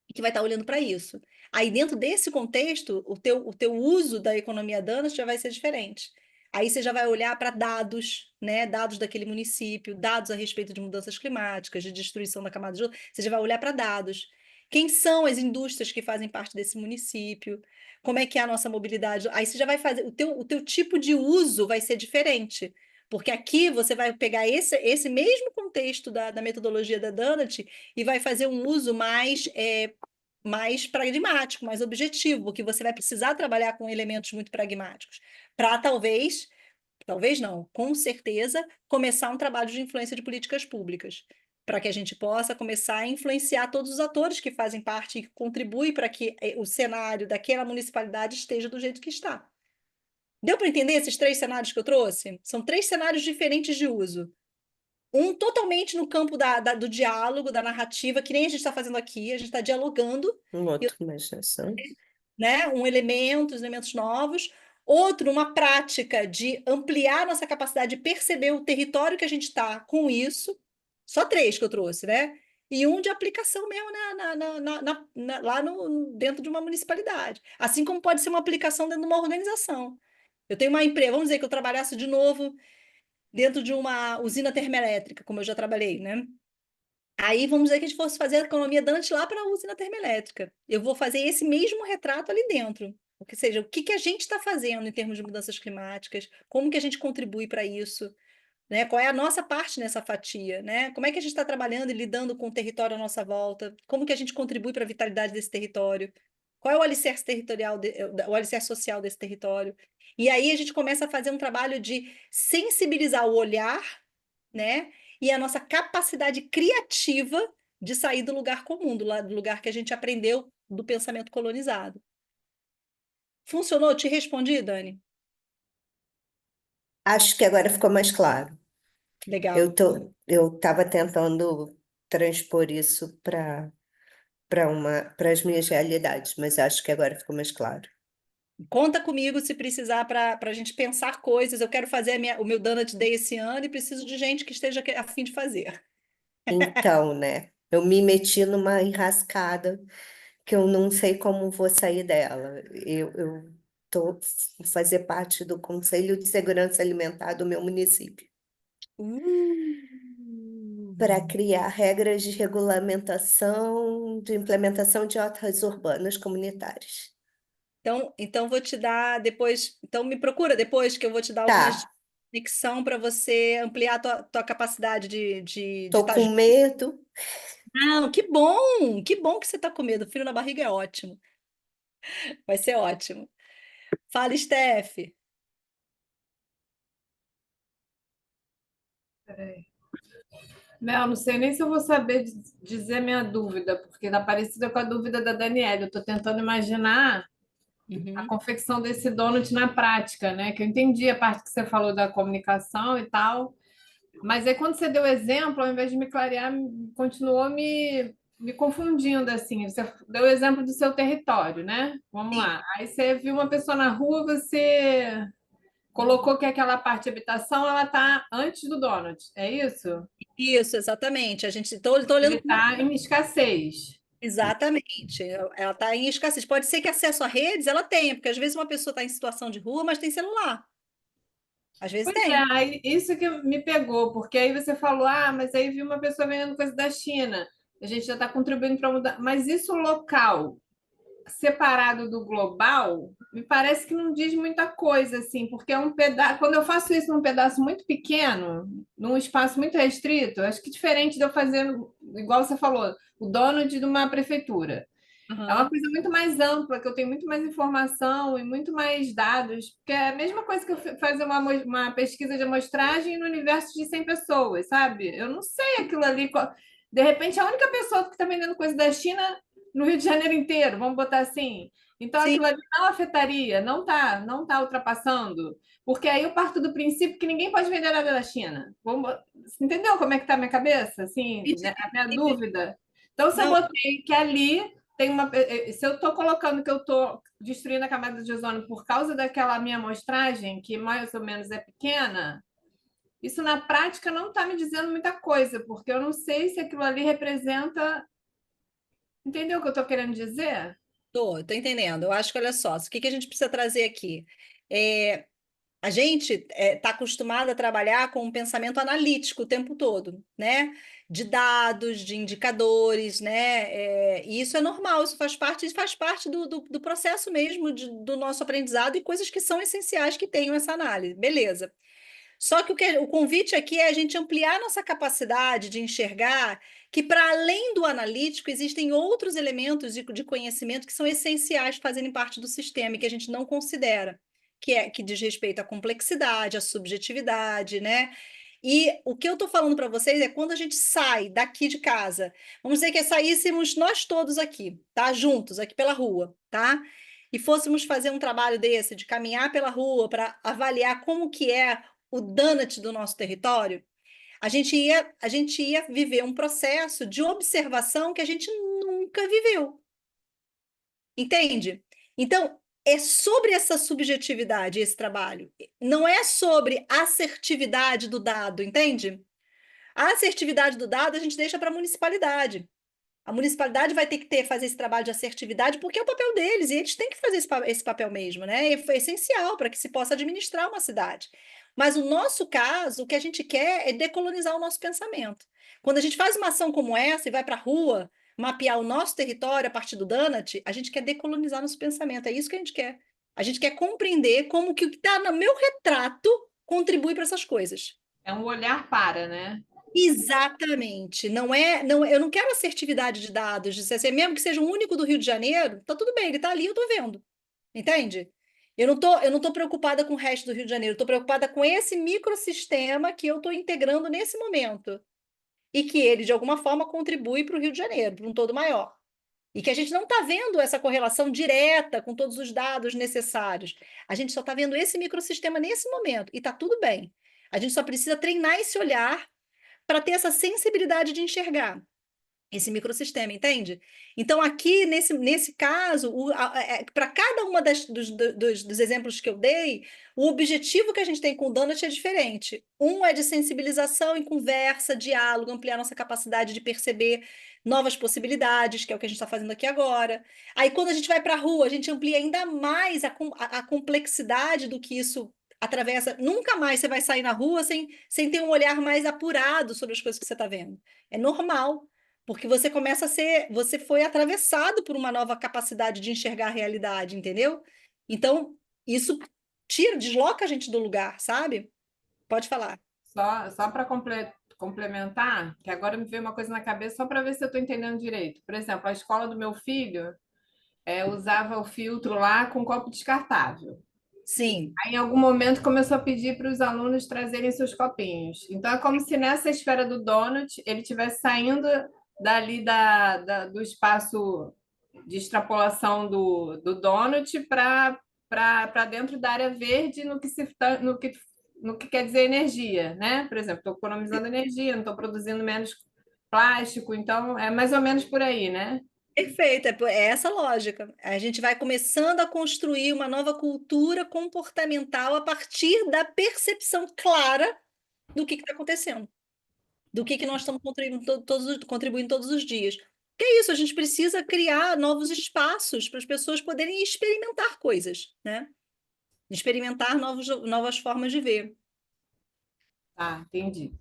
Speaker 2: e que vai estar olhando para isso. Aí, dentro desse contexto, o teu uso da economia danas já vai ser diferente. Aí você já vai olhar para dados, né? Dados daquele município, dados a respeito de mudanças climáticas, de destruição da camada de ozônio. Você já vai olhar para dados. Quem são as indústrias que fazem parte desse município? Como é que é a nossa mobilidade? Aí você já vai fazer... O teu tipo de uso vai ser diferente. Porque aqui você vai pegar esse mesmo contexto da metodologia da Donut e vai fazer um uso mais pragmático, mais objetivo, porque você vai precisar trabalhar com elementos muito pragmáticos, para talvez não, com certeza, começar um trabalho de influência de políticas públicas, para que a gente possa começar a influenciar todos os atores que fazem parte e que contribuem para que o cenário daquela municipalidade esteja do jeito que está. Deu para entender esses 3 cenários que eu trouxe? São 3 cenários diferentes de uso. Um totalmente no campo do diálogo, da narrativa, que nem a gente está fazendo aqui, a gente está dialogando,
Speaker 9: Imaginação.
Speaker 2: né? Os elementos novos. Outro, uma prática de ampliar nossa capacidade de perceber o território que a gente está com isso. Só 3 que eu trouxe, né? e um de aplicação mesmo lá dentro de uma municipalidade. Assim como pode ser uma aplicação dentro de uma organização. Eu tenho uma empresa, vamos dizer que eu trabalhasse de novo dentro de uma usina termoelétrica, como eu já trabalhei, né? Aí vamos dizer que a gente fosse fazer a economia Dante lá para a usina termoelétrica. Eu vou fazer esse mesmo retrato ali dentro. Ou seja, o que que a gente está fazendo em termos de mudanças climáticas, como que a gente contribui para isso, né? Qual é a nossa parte nessa fatia, né? Como é que a gente está trabalhando e lidando com o território à nossa volta? Como que a gente contribui para a vitalidade desse território? Qual é o alicerce territorial, o alicerce social desse território? E aí a gente começa a fazer um trabalho de sensibilizar o olhar, né? E a nossa capacidade criativa de sair do lugar comum, do lugar que a gente aprendeu do pensamento colonizado. Funcionou? Te respondi, Dani?
Speaker 9: Acho que agora ficou mais claro.
Speaker 2: Legal.
Speaker 9: Eu estava tentando transpor isso para as minhas realidades, mas acho que agora ficou mais claro.
Speaker 2: Conta comigo se precisar para a gente pensar coisas. Eu quero fazer o meu Donut Day esse ano e preciso de gente que esteja a fim de fazer.
Speaker 9: Então, né? Eu me meti numa enrascada que eu não sei como vou sair dela. Eu tô fazer parte do Conselho de Segurança Alimentar do meu município para criar regras de regulamentação de implementação de hortas urbanas comunitárias.
Speaker 2: Então vou te dar depois. Então me procura depois que eu vou te dar algumas
Speaker 9: Tá,
Speaker 2: conexão para você ampliar a tua capacidade de
Speaker 9: tô
Speaker 2: estar
Speaker 9: com
Speaker 2: junto.
Speaker 9: medo.
Speaker 2: Não, que bom que você está com medo. O frio na barriga é ótimo. Vai ser ótimo. Fala, Steph.
Speaker 3: Peraí. Mel, não sei nem se eu vou saber dizer minha dúvida, porque está parecida com a dúvida da Daniela. Eu estou tentando imaginar a
Speaker 2: Uhum.
Speaker 3: confecção desse donut na prática, né? Que eu entendi a parte que você falou da comunicação e tal, mas aí quando você deu exemplo, ao invés de me clarear, continuou me confundindo, assim. Você deu o exemplo do seu território, né? Vamos
Speaker 2: Sim.
Speaker 3: lá. Aí você viu uma pessoa na rua, você colocou que aquela parte de habitação, ela está antes do donut, é isso?
Speaker 2: Isso, exatamente. A gente tô
Speaker 3: Ele
Speaker 2: olhando
Speaker 3: está em escassez.
Speaker 2: exatamente. Ela está em escassez. Pode ser que acesso a redes ela tenha, porque às vezes uma pessoa está em situação de rua, mas tem celular. Às vezes
Speaker 3: Pois é,
Speaker 2: tem.
Speaker 3: aí, isso que me pegou, porque aí você falou, ah, mas aí vi uma pessoa vendendo coisa da China, a gente já está contribuindo para mudar, mas isso local, separado do global, me parece que não diz muita coisa, assim, porque é um pedaço, quando eu faço isso num pedaço muito pequeno, num espaço muito restrito, acho que diferente de eu fazer, igual você falou, o dono de uma prefeitura. É uma
Speaker 2: Aham.
Speaker 3: coisa muito mais ampla, que eu tenho muito mais informação e muito mais dados, porque é a mesma coisa que eu fazer uma pesquisa de amostragem no universo de 100 pessoas, sabe? Eu não sei aquilo ali. De repente, a única pessoa que está vendendo coisa da China no Rio de Janeiro inteiro, vamos botar assim. Então,
Speaker 2: Sim,
Speaker 3: aquilo ali não afetaria, não tá ultrapassando, porque aí eu parto do princípio que ninguém pode vender nada da China. Você entendeu como é que está a minha cabeça? Assim, né? A minha
Speaker 2: entendi.
Speaker 3: dúvida. Então, se eu
Speaker 2: Não,
Speaker 3: botei que ali tem uma. Se eu estou colocando que eu estou destruindo a camada de ozônio por causa daquela minha amostragem, que mais ou menos é pequena, isso na prática não está me dizendo muita coisa, porque eu não sei se aquilo ali representa. Entendeu o que eu estou querendo dizer?
Speaker 2: tô entendendo. Eu acho que, olha só, o que que a gente precisa trazer aqui? É, a gente está acostumado a trabalhar com um pensamento analítico o tempo todo, né? De dados, de indicadores, né? E isso é normal, isso faz parte do processo mesmo do nosso aprendizado e coisas que são essenciais que tenham essa análise. Beleza. Só que o convite aqui é a gente ampliar nossa capacidade de enxergar que, para além do analítico, existem outros elementos de conhecimento que são essenciais para fazerem parte do sistema e que a gente não considera, que diz respeito à complexidade, à subjetividade, né? E o que eu estou falando para vocês é quando a gente sai daqui de casa, vamos dizer que saíssemos nós todos aqui, tá? Juntos, aqui pela rua, tá? E fôssemos fazer um trabalho desse, de caminhar pela rua para avaliar como que é o donut do nosso território, a gente ia viver um processo de observação que a gente nunca viveu. Entende? Então, é sobre essa subjetividade esse trabalho. Não é sobre a assertividade do dado, entende? A assertividade do dado a gente deixa para a municipalidade. A municipalidade vai ter que fazer esse trabalho de assertividade porque é o papel deles, e eles têm que fazer esse papel mesmo, né? E foi essencial para que se possa administrar uma cidade. Mas o nosso caso, o que a gente quer é decolonizar o nosso pensamento. Quando a gente faz uma ação como essa e vai para a rua mapear o nosso território a partir do Donut, a gente quer decolonizar nosso pensamento. É isso que a gente quer. A gente quer compreender como que o que está no meu retrato contribui para essas coisas.
Speaker 3: É um olhar para, né?
Speaker 2: Exatamente. Não, eu não quero assertividade de dados, de ser assim, mesmo que seja o único do Rio de Janeiro, tá tudo bem, ele tá ali, eu tô vendo. Entende? Eu não tô preocupada com o resto do Rio de Janeiro, eu tô preocupada com esse microsistema que eu tô integrando nesse momento. E que ele, de alguma forma, contribui para o Rio de Janeiro, para um todo maior. E que a gente não está vendo essa correlação direta com todos os dados necessários. A gente só está vendo esse microsistema nesse momento, e está tudo bem. A gente só precisa treinar esse olhar para ter essa sensibilidade de enxergar esse microsistema, entende? Então, aqui, nesse caso, para cada uma dos exemplos que eu dei, o objetivo que a gente tem com o Donut é diferente. Um é de sensibilização em conversa, diálogo, ampliar nossa capacidade de perceber novas possibilidades, que é o que a gente está fazendo aqui agora. Aí, quando a gente vai para a rua, a gente amplia ainda mais a complexidade do que isso atravessa. Nunca mais você vai sair na rua sem ter um olhar mais apurado sobre as coisas que você está vendo. É normal. Porque você foi atravessado por uma nova capacidade de enxergar a realidade, entendeu? Então, isso desloca a gente do lugar, sabe? Pode falar.
Speaker 3: Só para complementar, que agora me veio uma coisa na cabeça, só para ver se eu estou entendendo direito. Por exemplo, a escola do meu filho usava o filtro lá com copo descartável.
Speaker 2: Sim.
Speaker 3: Aí, em algum momento, começou a pedir para os alunos trazerem seus copinhos. Então, é como se nessa esfera do donut ele estivesse saindo dali do espaço de extrapolação do donut para dentro da área verde no que quer dizer energia, né? Por exemplo, estou economizando energia, não estou produzindo menos plástico, então é mais ou menos por aí, né?
Speaker 2: Perfeito, é essa a lógica. A gente vai começando a construir uma nova cultura comportamental a partir da percepção clara do que está acontecendo, do que nós estamos contribuindo todos os dias. Que é isso, a gente precisa criar novos espaços para as pessoas poderem experimentar coisas, né? Experimentar novas formas de ver.
Speaker 3: Tá, entendi.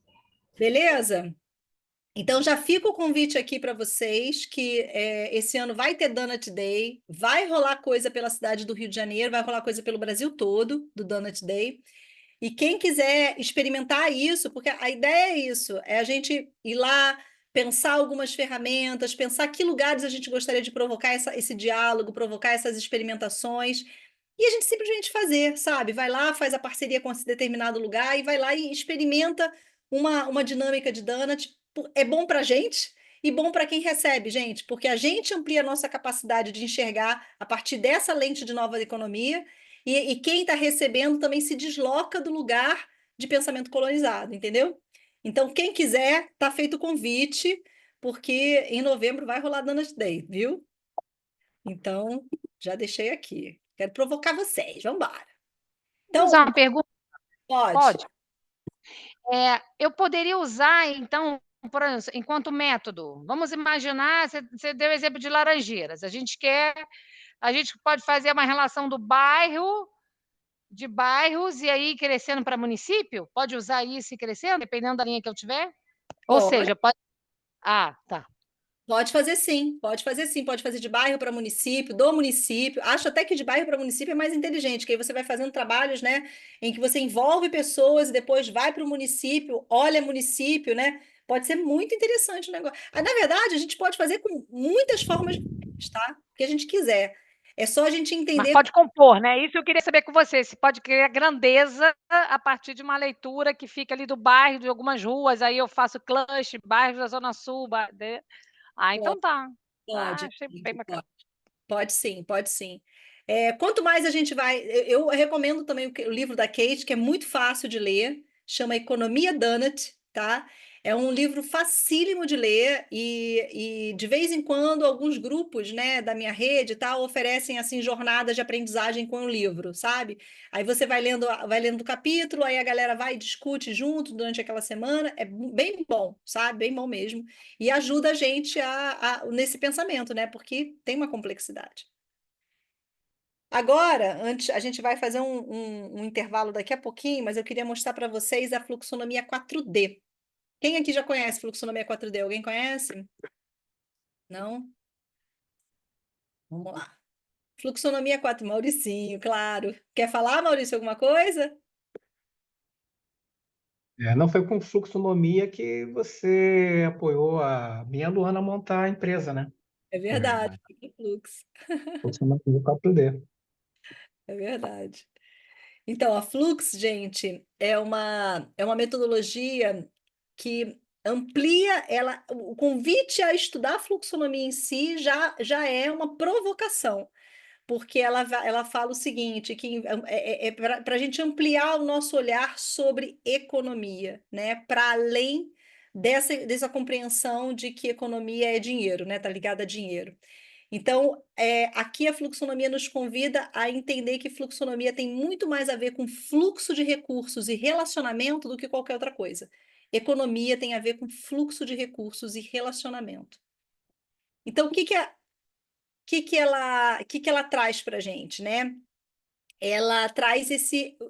Speaker 2: Beleza? Então já fica o convite aqui para vocês que esse ano vai ter Donut Day, vai rolar coisa pela cidade do Rio de Janeiro, vai rolar coisa pelo Brasil todo do Donut Day. E quem quiser experimentar isso, porque a ideia é isso, é a gente ir lá, pensar algumas ferramentas, pensar que lugares a gente gostaria de provocar esse diálogo, provocar essas experimentações, e a gente simplesmente fazer, sabe? Vai lá, faz a parceria com esse determinado lugar e vai lá e experimenta uma dinâmica de donut. É bom para a gente e bom para quem recebe, gente, porque a gente amplia a nossa capacidade de enxergar a partir dessa lente de nova economia e quem está recebendo também se desloca do lugar de pensamento colonizado, entendeu? Então, quem quiser, está feito o convite, porque em novembro vai rolar Donut Day, viu? Então, já deixei aqui. Quero provocar vocês, vamos embora.
Speaker 7: Vou
Speaker 2: Então,
Speaker 7: fazer uma pergunta?
Speaker 2: pode.
Speaker 7: Pode. Eu poderia usar, então, por exemplo, enquanto método, vamos imaginar, você deu o exemplo de Laranjeiras, a gente pode fazer uma relação de bairros e aí crescendo para município? Pode usar isso e crescendo, dependendo da linha que eu tiver? Ou
Speaker 2: Pode.
Speaker 7: seja, pode... Ah, tá.
Speaker 2: Pode fazer sim, pode fazer sim, pode fazer de bairro para município, do município. Acho até que de bairro para município é mais inteligente, que aí você vai fazendo trabalhos, né, em que você envolve pessoas e depois vai para o município, olha município, né? Pode ser muito interessante o negócio. Na verdade, a gente pode fazer com muitas formas diferentes, tá? O que a gente quiser. É só a gente
Speaker 7: Mas
Speaker 2: entender.
Speaker 7: pode compor, né? Isso eu queria saber com você, se pode criar grandeza a partir de uma leitura que fica ali do bairro, de algumas ruas, aí eu faço cluster, bairros da Zona Sul, então tá.
Speaker 2: Pode,
Speaker 7: Achei bem bacana.
Speaker 2: pode sim, pode sim. Quanto mais a gente vai. Eu recomendo também o livro da Kate, que é muito fácil de ler, chama Economia Donut, tá? É um livro facílimo de ler e de vez em quando alguns grupos, né, da minha rede e tal oferecem assim jornadas de aprendizagem com o livro, sabe? Aí você vai lendo o capítulo, aí a galera vai e discute junto durante aquela semana. É bem bom, sabe? Bem bom mesmo. E ajuda a gente nesse pensamento, né? Porque tem uma complexidade. Agora, antes, a gente vai fazer um intervalo daqui a pouquinho, mas eu queria mostrar para vocês a fluxonomia 4D. Quem aqui já conhece fluxonomia 4D? Alguém conhece? Não? Vamos lá. Fluxonomia 4, Mauricinho, claro. Quer falar, Maurício, alguma coisa?
Speaker 5: Não foi com fluxonomia que você apoiou a minha Luana a montar a empresa, né?
Speaker 2: É verdade, fluxo.
Speaker 5: Fluxonomia 4D.
Speaker 2: É verdade. Então, a Flux, gente, é uma metodologia que amplia o convite a estudar a fluxonomia em si já é uma provocação, porque ela fala o seguinte, que é para a gente ampliar o nosso olhar sobre economia, né? Para além dessa compreensão de que economia é dinheiro, né? Está ligada a dinheiro. Então, aqui a fluxonomia nos convida a entender que fluxonomia tem muito mais a ver com fluxo de recursos e relacionamento do que qualquer outra coisa. Economia tem a ver com fluxo de recursos e relacionamento. Então, o que que ela traz para a gente, né? Ela traz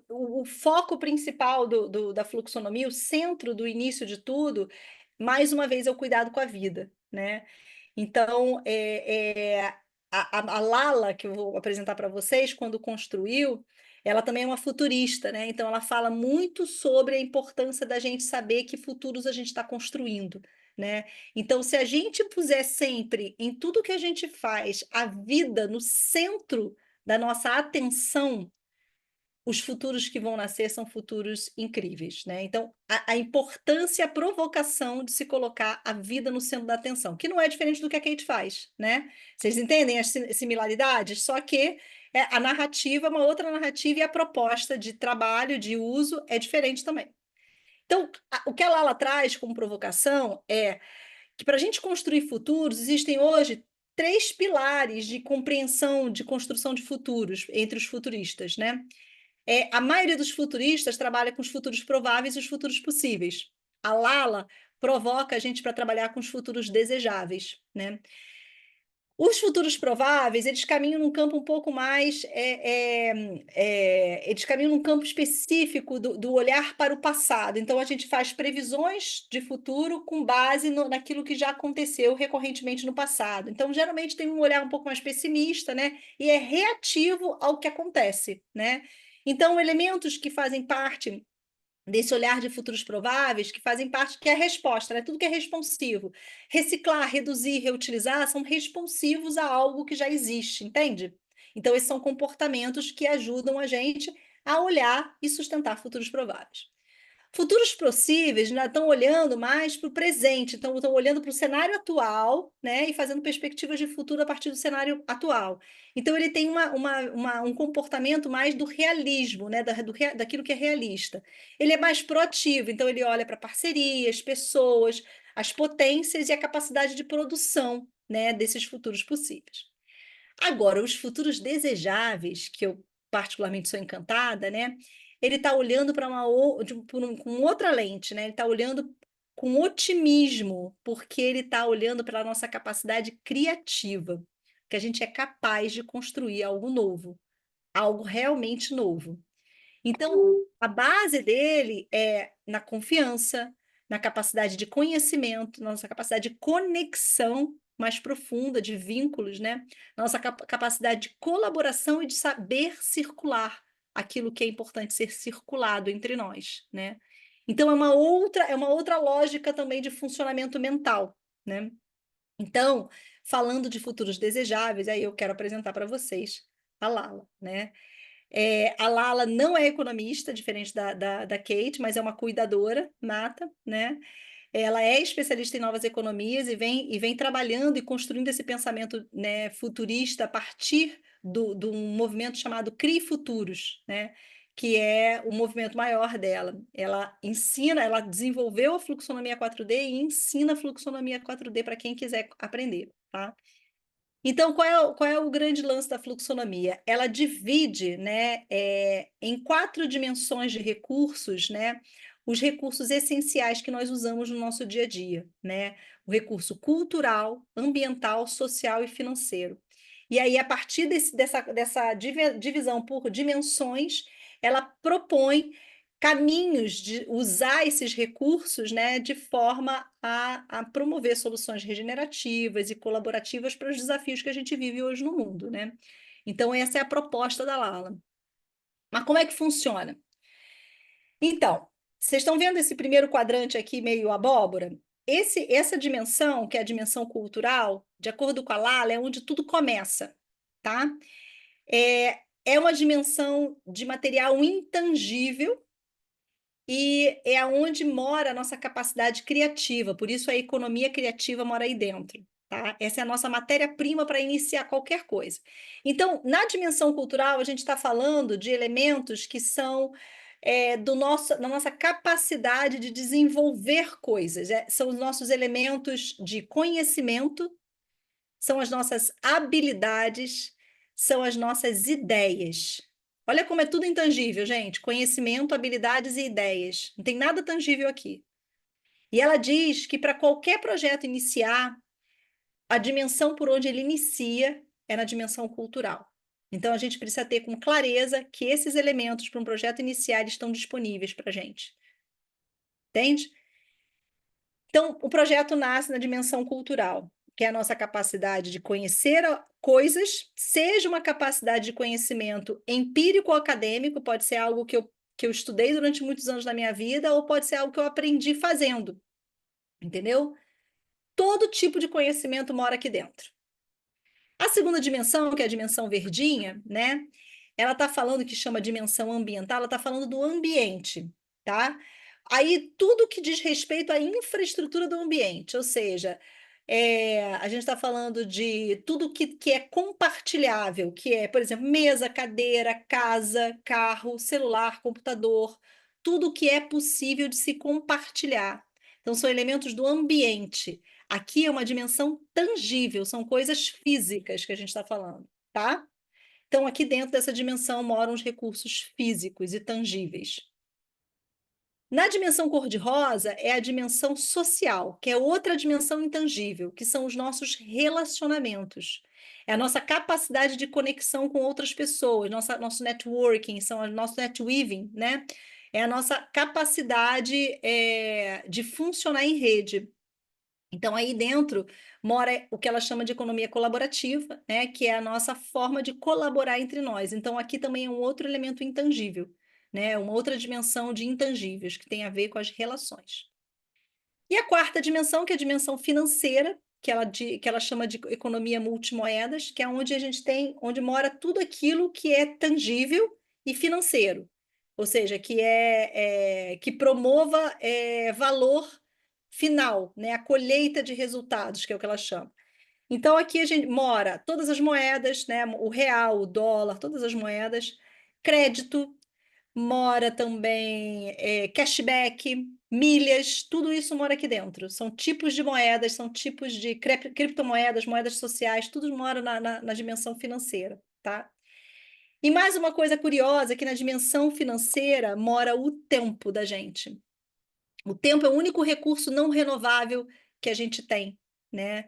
Speaker 2: o foco principal da fluxonomia, o centro do início de tudo, mais uma vez, é o cuidado com a vida, né? Então, a Lala, que eu vou apresentar para vocês, quando construiu, ela também é uma futurista, né? Então, ela fala muito sobre a importância da gente saber que futuros a gente está construindo, né? Então, se a gente puser sempre em tudo que a gente faz a vida no centro da nossa atenção, os futuros que vão nascer são futuros incríveis, né? Então, a importância e a provocação de se colocar a vida no centro da atenção, que não é diferente do que a Kate faz, né? Vocês entendem as similaridades? Só que a narrativa é uma outra narrativa e a proposta de trabalho, de uso, é diferente também. Então, o que a Lala traz como provocação é que para a gente construir futuros, existem hoje 3 pilares de compreensão, de construção de futuros entre os futuristas, né? A maioria dos futuristas trabalha com os futuros prováveis e os futuros possíveis. A Lala provoca a gente para trabalhar com os futuros desejáveis, né? Os futuros prováveis, eles caminham num campo um pouco mais, eles caminham num campo específico do olhar para o passado. Então, a gente faz previsões de futuro com base naquilo que já aconteceu recorrentemente no passado. Então, geralmente tem um olhar um pouco mais pessimista, né? E é reativo ao que acontece, né? Então, elementos que fazem parte desse olhar de futuros prováveis, que fazem parte, que é a resposta, né? Tudo que é responsivo. Reciclar, reduzir, reutilizar são responsivos a algo que já existe, entende? Então, esses são comportamentos que ajudam a gente a olhar e sustentar futuros prováveis. Futuros possíveis ainda estão olhando mais para o presente, estão olhando para o cenário atual, né, e fazendo perspectivas de futuro a partir do cenário atual. Então, ele tem um comportamento mais do realismo, né, daquilo que é realista. Ele é mais proativo, então ele olha para parcerias, pessoas, as potências e a capacidade de produção, né, desses futuros possíveis. Agora, os futuros desejáveis, que eu particularmente sou encantada, né? Ele está olhando para com outra lente, né? Ele está olhando com otimismo, porque ele está olhando para a nossa capacidade criativa, que a gente é capaz de construir algo novo, algo realmente novo. Então, a base dele é na confiança, na capacidade de conhecimento, na nossa capacidade de conexão mais profunda, de vínculos, né? Nossa capacidade de colaboração e de saber circular aquilo que é importante ser circulado entre nós, né? Então, é uma outra lógica também de funcionamento mental, né? Então, falando de futuros desejáveis, aí eu quero apresentar para vocês a Lala, né? A Lala não é economista, diferente da Kate, mas é uma cuidadora nata, né? Ela é especialista em novas economias e vem trabalhando e construindo esse pensamento, né, futurista a partir de um movimento chamado CRI Futuros, né? que é o movimento maior dela. Ela ensina, ela desenvolveu a fluxonomia 4D e ensina a fluxonomia 4D para quem quiser aprender, tá? Então, qual é o grande lance da fluxonomia? Ela divide, né, em 4 dimensões de recursos, né, os recursos essenciais que nós usamos no nosso dia a dia, né? O recurso cultural, ambiental, social e financeiro. E aí, a partir dessa divisão por dimensões, ela propõe caminhos de usar esses recursos, né, de forma a promover soluções regenerativas e colaborativas para os desafios que a gente vive hoje no mundo, né? Então, essa é a proposta da Lala. Mas como é que funciona? Então, vocês estão vendo esse primeiro quadrante aqui meio abóbora? Essa dimensão, que é a dimensão cultural, de acordo com a Lala, é onde tudo começa, tá? É uma dimensão de material intangível e é aonde mora a nossa capacidade criativa, por isso a economia criativa mora aí dentro, tá? Essa é a nossa matéria-prima para iniciar qualquer coisa. Então, na dimensão cultural, a gente está falando de elementos que são da nossa capacidade de desenvolver coisas, são os nossos elementos de conhecimento, são as nossas habilidades, são as nossas ideias. Olha como é tudo intangível, gente. Conhecimento, habilidades e ideias. Não tem nada tangível aqui. E ela diz que para qualquer projeto iniciar, a dimensão por onde ele inicia é na dimensão cultural. Então, a gente precisa ter com clareza que esses elementos para um projeto iniciar estão disponíveis para a gente. Entende? Então, o projeto nasce na dimensão cultural, que é a nossa capacidade de conhecer coisas, seja uma capacidade de conhecimento empírico ou acadêmico, pode ser algo que eu estudei durante muitos anos da minha vida, ou pode ser algo que eu aprendi fazendo, entendeu? Todo tipo de conhecimento mora aqui dentro. A segunda dimensão, que é a dimensão verdinha, né? Ela está falando que chama dimensão ambiental, ela está falando do ambiente, tá? Aí tudo que diz respeito à infraestrutura do ambiente, ou seja, a gente está falando de tudo que é compartilhável, que é, por exemplo, mesa, cadeira, casa, carro, celular, computador, tudo que é possível de se compartilhar. Então, são elementos do ambiente. Aqui é uma dimensão tangível, são coisas físicas que a gente está falando, tá? Então, aqui dentro dessa dimensão moram os recursos físicos e tangíveis. Na dimensão cor-de-rosa é a dimensão social, que é outra dimensão intangível, que são os nossos relacionamentos. É a nossa capacidade de conexão com outras pessoas, nosso networking, são o nosso netweaving, né? É a nossa capacidade de funcionar em rede. Então, aí dentro mora o que ela chama de economia colaborativa, né, que é a nossa forma de colaborar entre nós. Então, aqui também é um outro elemento intangível, né, uma outra dimensão de intangíveis, que tem a ver com as relações. E a quarta dimensão, que é a dimensão financeira, que ela chama de economia multimoedas, que é onde a gente tem, onde mora tudo aquilo que é tangível e financeiro, ou seja, que promova valor final, né? A colheita de resultados, que é o que ela chama. Então, aqui a gente mora todas as moedas, né? O real, o dólar, todas as moedas, crédito, mora também cashback, milhas, tudo isso mora aqui dentro. São tipos de moedas, são tipos de criptomoedas, moedas sociais, tudo mora na dimensão financeira, tá? E mais uma coisa curiosa, que na dimensão financeira mora o tempo da gente. O tempo é o único recurso não renovável que a gente tem, né?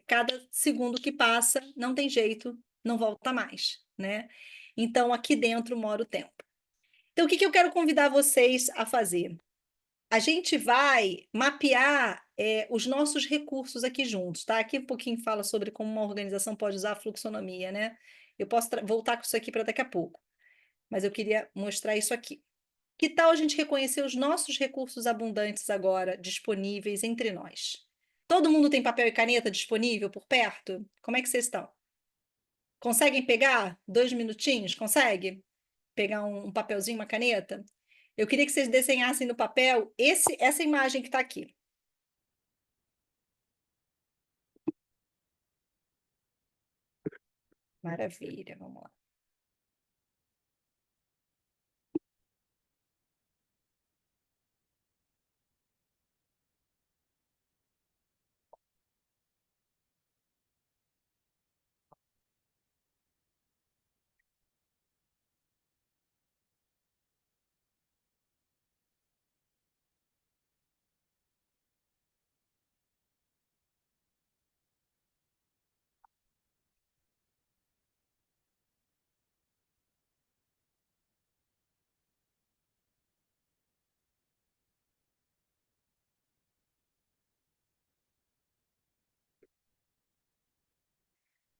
Speaker 2: Cada segundo que passa, não tem jeito, não volta mais, né? Então, aqui dentro mora o tempo. Então, o que eu quero convidar vocês a fazer? A gente vai mapear os nossos recursos aqui juntos, tá? Aqui um pouquinho fala sobre como uma organização pode usar a fluxonomia, né? Eu posso voltar com isso aqui para daqui a pouco, mas eu queria mostrar isso aqui. Que tal a gente reconhecer os nossos recursos abundantes agora disponíveis entre nós? Todo mundo tem papel e caneta disponível por perto? Como é que vocês estão? Conseguem pegar 2 minutinhos? Consegue pegar um papelzinho, uma caneta? Eu queria que vocês desenhassem no papel essa imagem que está aqui. Maravilha, vamos lá.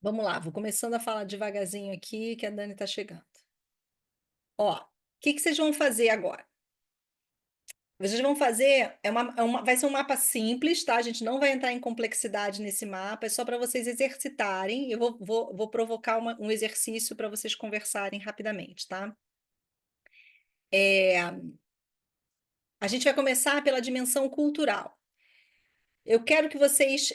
Speaker 2: Vamos lá, vou começando a falar devagarzinho aqui, que a Dani está chegando. Ó, o que que vocês vão fazer agora? Vocês vão fazer, vai ser um mapa simples, tá? A gente não vai entrar em complexidade nesse mapa, é só para vocês exercitarem. Eu vou provocar um exercício para vocês conversarem rapidamente, tá? É, a gente vai começar pela dimensão cultural. Eu quero que vocês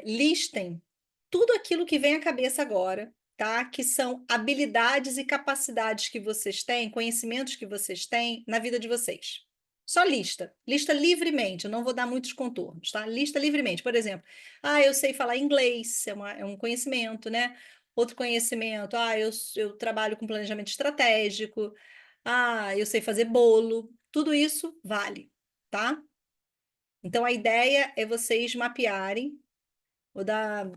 Speaker 2: listem tudo aquilo que vem à cabeça agora, tá? Que são habilidades e capacidades que vocês têm, conhecimentos que vocês têm na vida de vocês. Só lista, lista livremente, eu não vou dar muitos contornos, tá? Lista livremente. Por exemplo, eu sei falar inglês, é um conhecimento, né? Outro conhecimento, eu trabalho com planejamento estratégico, eu sei fazer bolo, tudo isso vale, tá? Então, a ideia é vocês mapearem, vou dar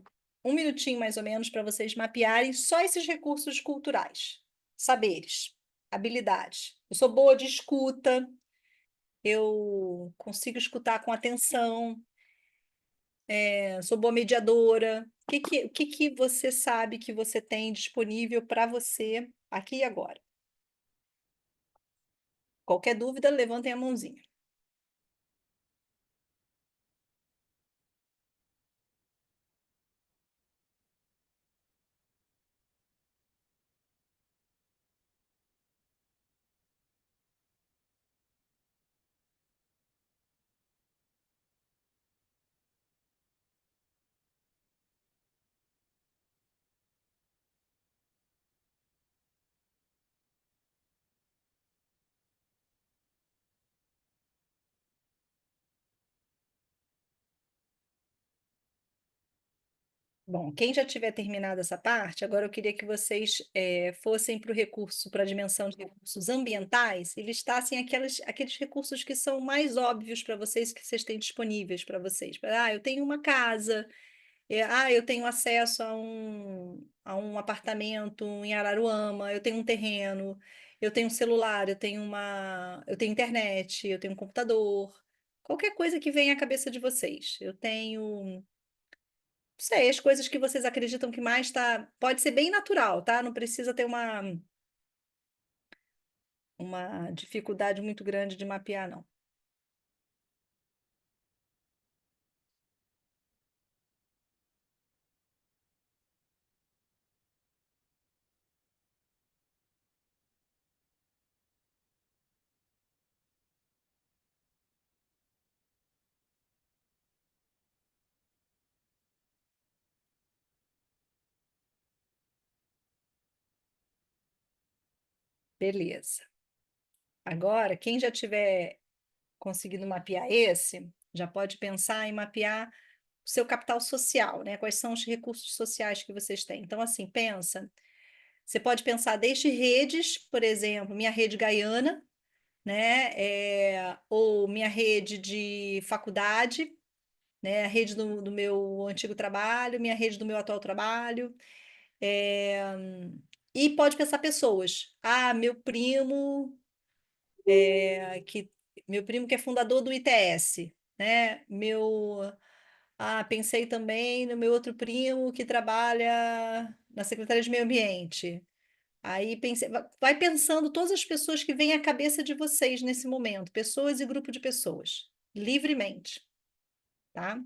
Speaker 2: um minutinho mais ou menos para vocês mapearem só esses recursos culturais, saberes, habilidades. Eu sou boa de escuta, eu consigo escutar com atenção, sou boa mediadora. O que que você sabe que você tem disponível para você aqui e agora? Qualquer dúvida, levantem a mãozinha. Bom, quem já tiver terminado essa parte, agora eu queria que vocês fossem para o recurso, para a dimensão de recursos ambientais e listassem aqueles recursos que são mais óbvios para vocês, que vocês têm disponíveis para vocês. Eu tenho uma casa, eu tenho acesso a um apartamento em Araruama, eu tenho um terreno, eu tenho um celular, eu tenho internet, eu tenho um computador, qualquer coisa que venha à cabeça de vocês. Eu tenho sei, as coisas que vocês acreditam que mais tá. Pode ser bem natural, tá? Não precisa ter uma dificuldade muito grande de mapear, não. Beleza. Agora, quem já tiver conseguido mapear esse, já pode pensar em mapear o seu capital social, né? Quais são os recursos sociais que vocês têm? Então, assim, pensa. Você pode pensar desde redes, por exemplo, minha rede Gaiana, né? Ou minha rede de faculdade, né? A rede do meu antigo trabalho, minha rede do meu atual trabalho. É, E pode pensar pessoas. Que meu primo que é fundador do ITS, né? Pensei também no meu outro primo que trabalha na Secretaria de Meio Ambiente. Aí pensei, vai pensando todas as pessoas que vêm à cabeça de vocês nesse momento, pessoas e grupo de pessoas, livremente, tá?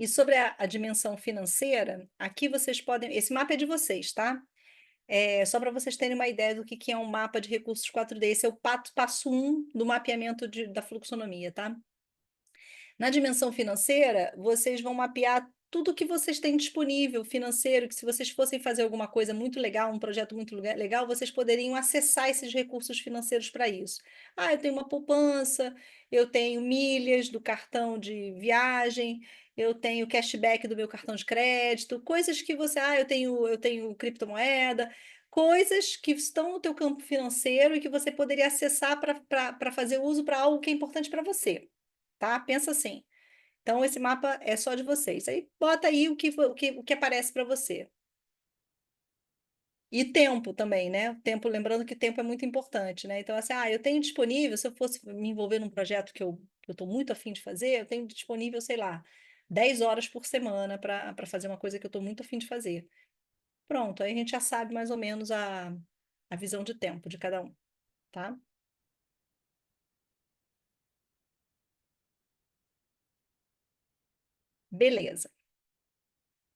Speaker 2: E sobre a dimensão financeira, aqui vocês podem. Esse mapa é de vocês, tá? Só para vocês terem uma ideia do que é um mapa de recursos 4D. Esse é o passo 1 do mapeamento da fluxonomia, tá? Na dimensão financeira, vocês vão mapear tudo que vocês têm disponível financeiro, que se vocês fossem fazer alguma coisa muito legal, um projeto muito legal, vocês poderiam acessar esses recursos financeiros para isso. Ah, eu tenho uma poupança, eu tenho milhas do cartão de viagem, eu tenho cashback do meu cartão de crédito, coisas que você, eu tenho criptomoeda, coisas que estão no teu campo financeiro e que você poderia acessar para fazer uso para algo que é importante para você, tá? Pensa assim. Então, esse mapa é só de vocês. Aí, bota aí o que aparece para você. E tempo também, né? Tempo, lembrando que tempo é muito importante, né? Então, assim, eu tenho disponível, se eu fosse me envolver num projeto que eu estou muito afim de fazer, eu tenho disponível, sei lá, 10 horas por semana para fazer uma coisa que eu estou muito afim de fazer. Pronto, aí a gente já sabe mais ou menos a visão de tempo de cada um, tá? Beleza.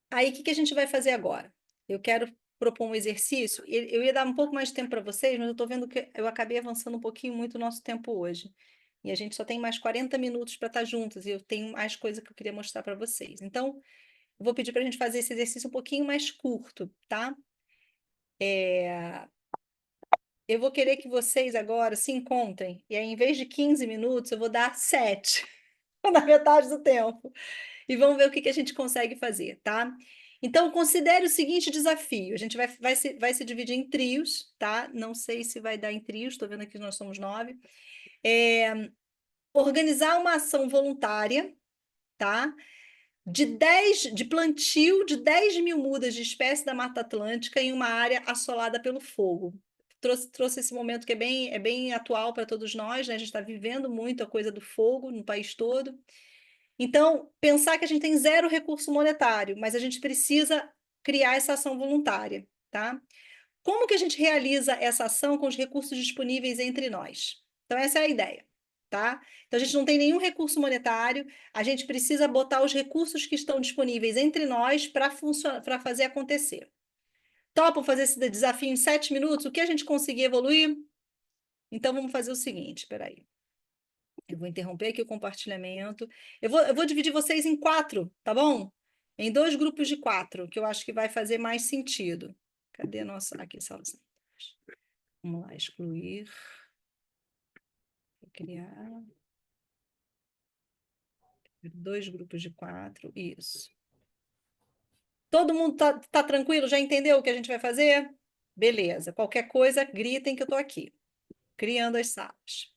Speaker 2: Aí, o que a gente vai fazer agora? Eu quero propor um exercício. Eu ia dar um pouco mais de tempo para vocês, mas eu estou vendo que eu acabei avançando um pouquinho muito o nosso tempo hoje. E a gente só tem mais 40 minutos para estar juntos, e eu tenho mais coisa que eu queria mostrar para vocês. Então, eu vou pedir para a gente fazer esse exercício um pouquinho mais curto, tá? Eu vou querer que vocês agora se encontrem, e aí, em vez de 15 minutos, eu vou dar 7, na metade do tempo. E vamos ver o que a gente consegue fazer, tá? Então, considere o seguinte desafio: a gente vai se dividir em trios, tá? Não sei se vai dar em trios, estou vendo aqui que nós somos 9. Organizar uma ação voluntária, tá? De plantio de 10.000 mudas de espécie da Mata Atlântica em uma área assolada pelo fogo. Trouxe esse momento que é bem atual para todos nós, né? A gente está vivendo muito a coisa do fogo no país todo. Então, pensar que a gente tem 0 recurso monetário, mas a gente precisa criar essa ação voluntária, tá? Como que a gente realiza essa ação com os recursos disponíveis entre nós? Então, essa é a ideia, tá? Então, a gente não tem nenhum recurso monetário, a gente precisa botar os recursos que estão disponíveis entre nós para fazer acontecer. Topam fazer esse desafio em 7 minutos? O que a gente conseguir evoluir? Então, vamos fazer o seguinte, espera aí. Eu vou interromper aqui o compartilhamento. Eu vou dividir vocês em 4, tá bom? Em 2 grupos de 4, que eu acho que vai fazer mais sentido. Cadê a nossa... Aqui, sala. Vamos lá, excluir. Vou criar. 2 grupos de 4, isso. Todo mundo tá tranquilo? Já entendeu o que a gente vai fazer? Beleza. Qualquer coisa, gritem que eu tô aqui, criando as salas.